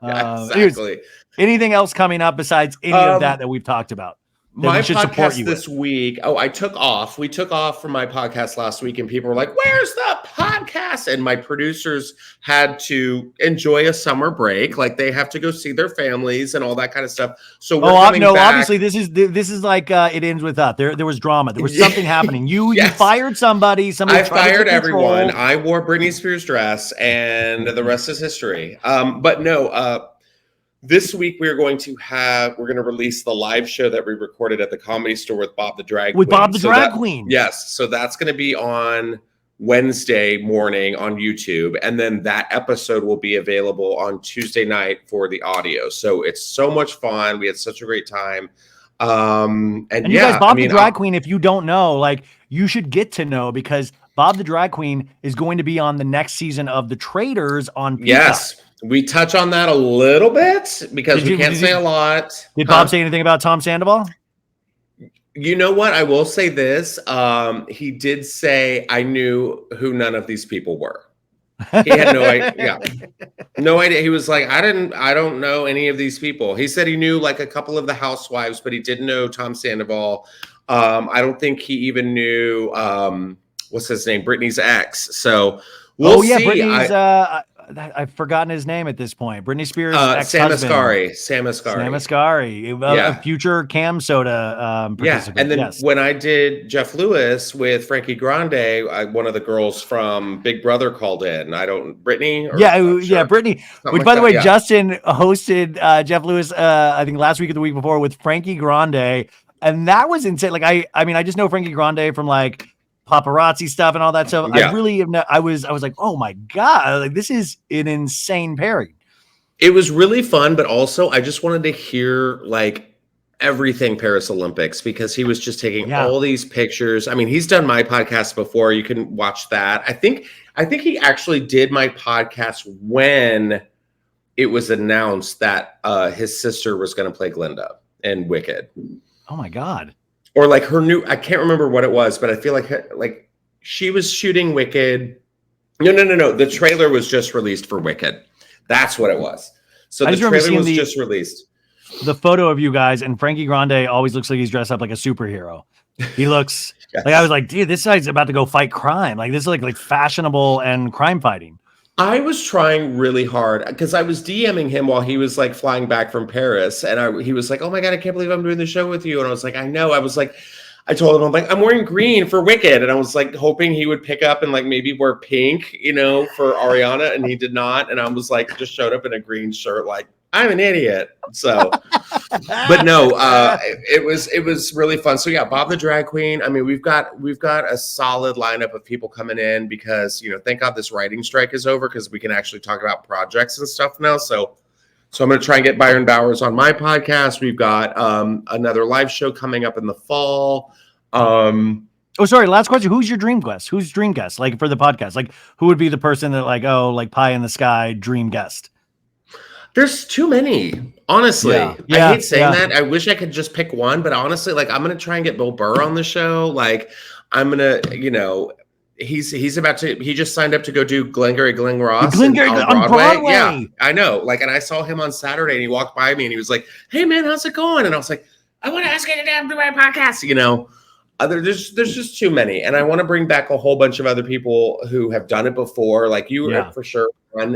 Exactly. Anything else coming up besides any of that we've talked about? My podcast this week. Oh, I took off. We took off from my podcast last week, and people were like, "Where's the podcast?" And my producers had to enjoy a summer break, like they have to go see their families and all that kind of stuff. So we're coming back. Obviously this is like it ends with that. There was drama. There was something happening. You fired somebody. I fired everyone. I wore Britney Spears' dress, and the rest is history. But no. This week we're going to release the live show that we recorded at the Comedy Store with Bob the Drag Queen. Drag Queen. Yes. So that's going to be on Wednesday morning on YouTube. And then that episode will be available on Tuesday night for the audio. So it's so much fun. We had such a great time. And you guys, Bob the Drag Queen, if you don't know, like you should get to know because Bob the Drag Queen is going to be on the next season of The Traitors on Peacock. Yes. We touch on that a little bit because we can't say a lot. Did Bob say anything about Tom Sandoval? You know what? I will say this. He did say, I knew who none of these people were. He had no idea. Yeah. No idea. He was like, I don't know any of these people. He said he knew like a couple of the housewives, but he didn't know Tom Sandoval. I don't think he even knew, what's his name? Britney's ex. So we'll see. Britney's, I've forgotten his name at this point. Britney Spears' ex-husband. Sam Asghari, a future Cam Soda participant. And then when I did Jeff Lewis with Frankie Grande, one of the girls from Big Brother called in. Brittany? Brittany. Which, by the way, Justin hosted Jeff Lewis, I think last week or the week before with Frankie Grande, and that was insane. Like, I mean, I just know Frankie Grande from like paparazzi stuff and all that stuff. I really have I was like, oh my God, like this is an insane pairing. It was really fun, but also I just wanted to hear like everything Paris Olympics because he was just taking all these pictures. I mean, he's done my podcast before. You can watch that. I think he actually did my podcast when it was announced that his sister was going to play Glinda in Wicked. Oh my God. Or like her new, I can't remember what it was, but I feel like she was shooting Wicked. No. The trailer was just released for Wicked. That's what it was. So the trailer was just released. The photo of you guys, and Frankie Grande always looks like he's dressed up like a superhero. He looks like, I was like, dude, this guy's about to go fight crime. Like this is like fashionable and crime fighting. I was trying really hard because I was DMing him while he was like flying back from Paris. And he was like, oh my God, I can't believe I'm doing the show with you. And I was like, I know. I was like, I told him, I'm like, I'm wearing green for Wicked. And I was like, hoping he would pick up and like maybe wear pink, you know, for Ariana. And he did not. And I was like, just showed up in a green shirt, like, I'm an idiot. So, but no, it was really fun. So yeah, Bob the Drag Queen. I mean, we've got a solid lineup of people coming in because, you know, thank God this writing strike is over because we can actually talk about projects and stuff now. So I'm going to try and get Byron Bowers on my podcast. We've got another live show coming up in the fall. Oh, sorry. Last question. Who's your dream guest? Who's dream guest? Like for the podcast, like who would be the person that like, oh, like pie in the sky dream guest? There's too many, honestly. Yeah. I hate saying that. I wish I could just pick one, but honestly, like I'm going to try and get Bill Burr on the show. Like I'm going to, you know, he just signed up to go do Glengarry Glen Ross on Broadway. Yeah, I know. Like, and I saw him on Saturday and he walked by me and he was like, hey man, how's it going? And I was like, I want to ask you to do my podcast, you know. There's just too many, and I want to bring back a whole bunch of other people who have done it before, like you for sure. And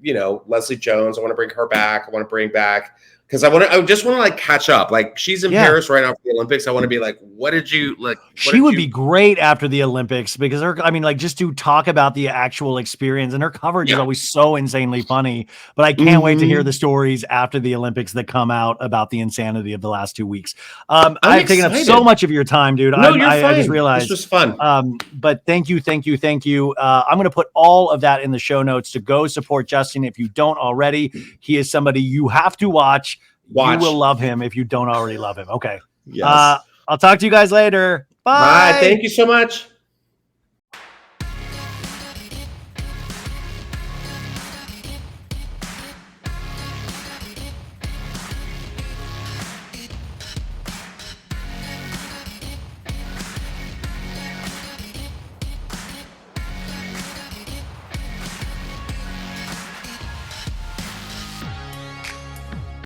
you know, Leslie Jones, I want to bring her back. I want to bring back because I just want to like catch up. Like she's in Paris right now for the Olympics. I want to be like, what did you like? She would be great after the Olympics because like just to talk about the actual experience, and her coverage is always so insanely funny. But I can't wait to hear the stories after the Olympics that come out about the insanity of the last 2 weeks. I've taken up so much of your time, dude. No, you're fine. I just realized this was fun. But thank you. I'm going to put all of that in the show notes to go support Justin if you don't already. He is somebody you have to watch. You will love him if you don't already love him. Okay. Yes. I'll talk to you guys later. Bye. Bye. Thank you so much.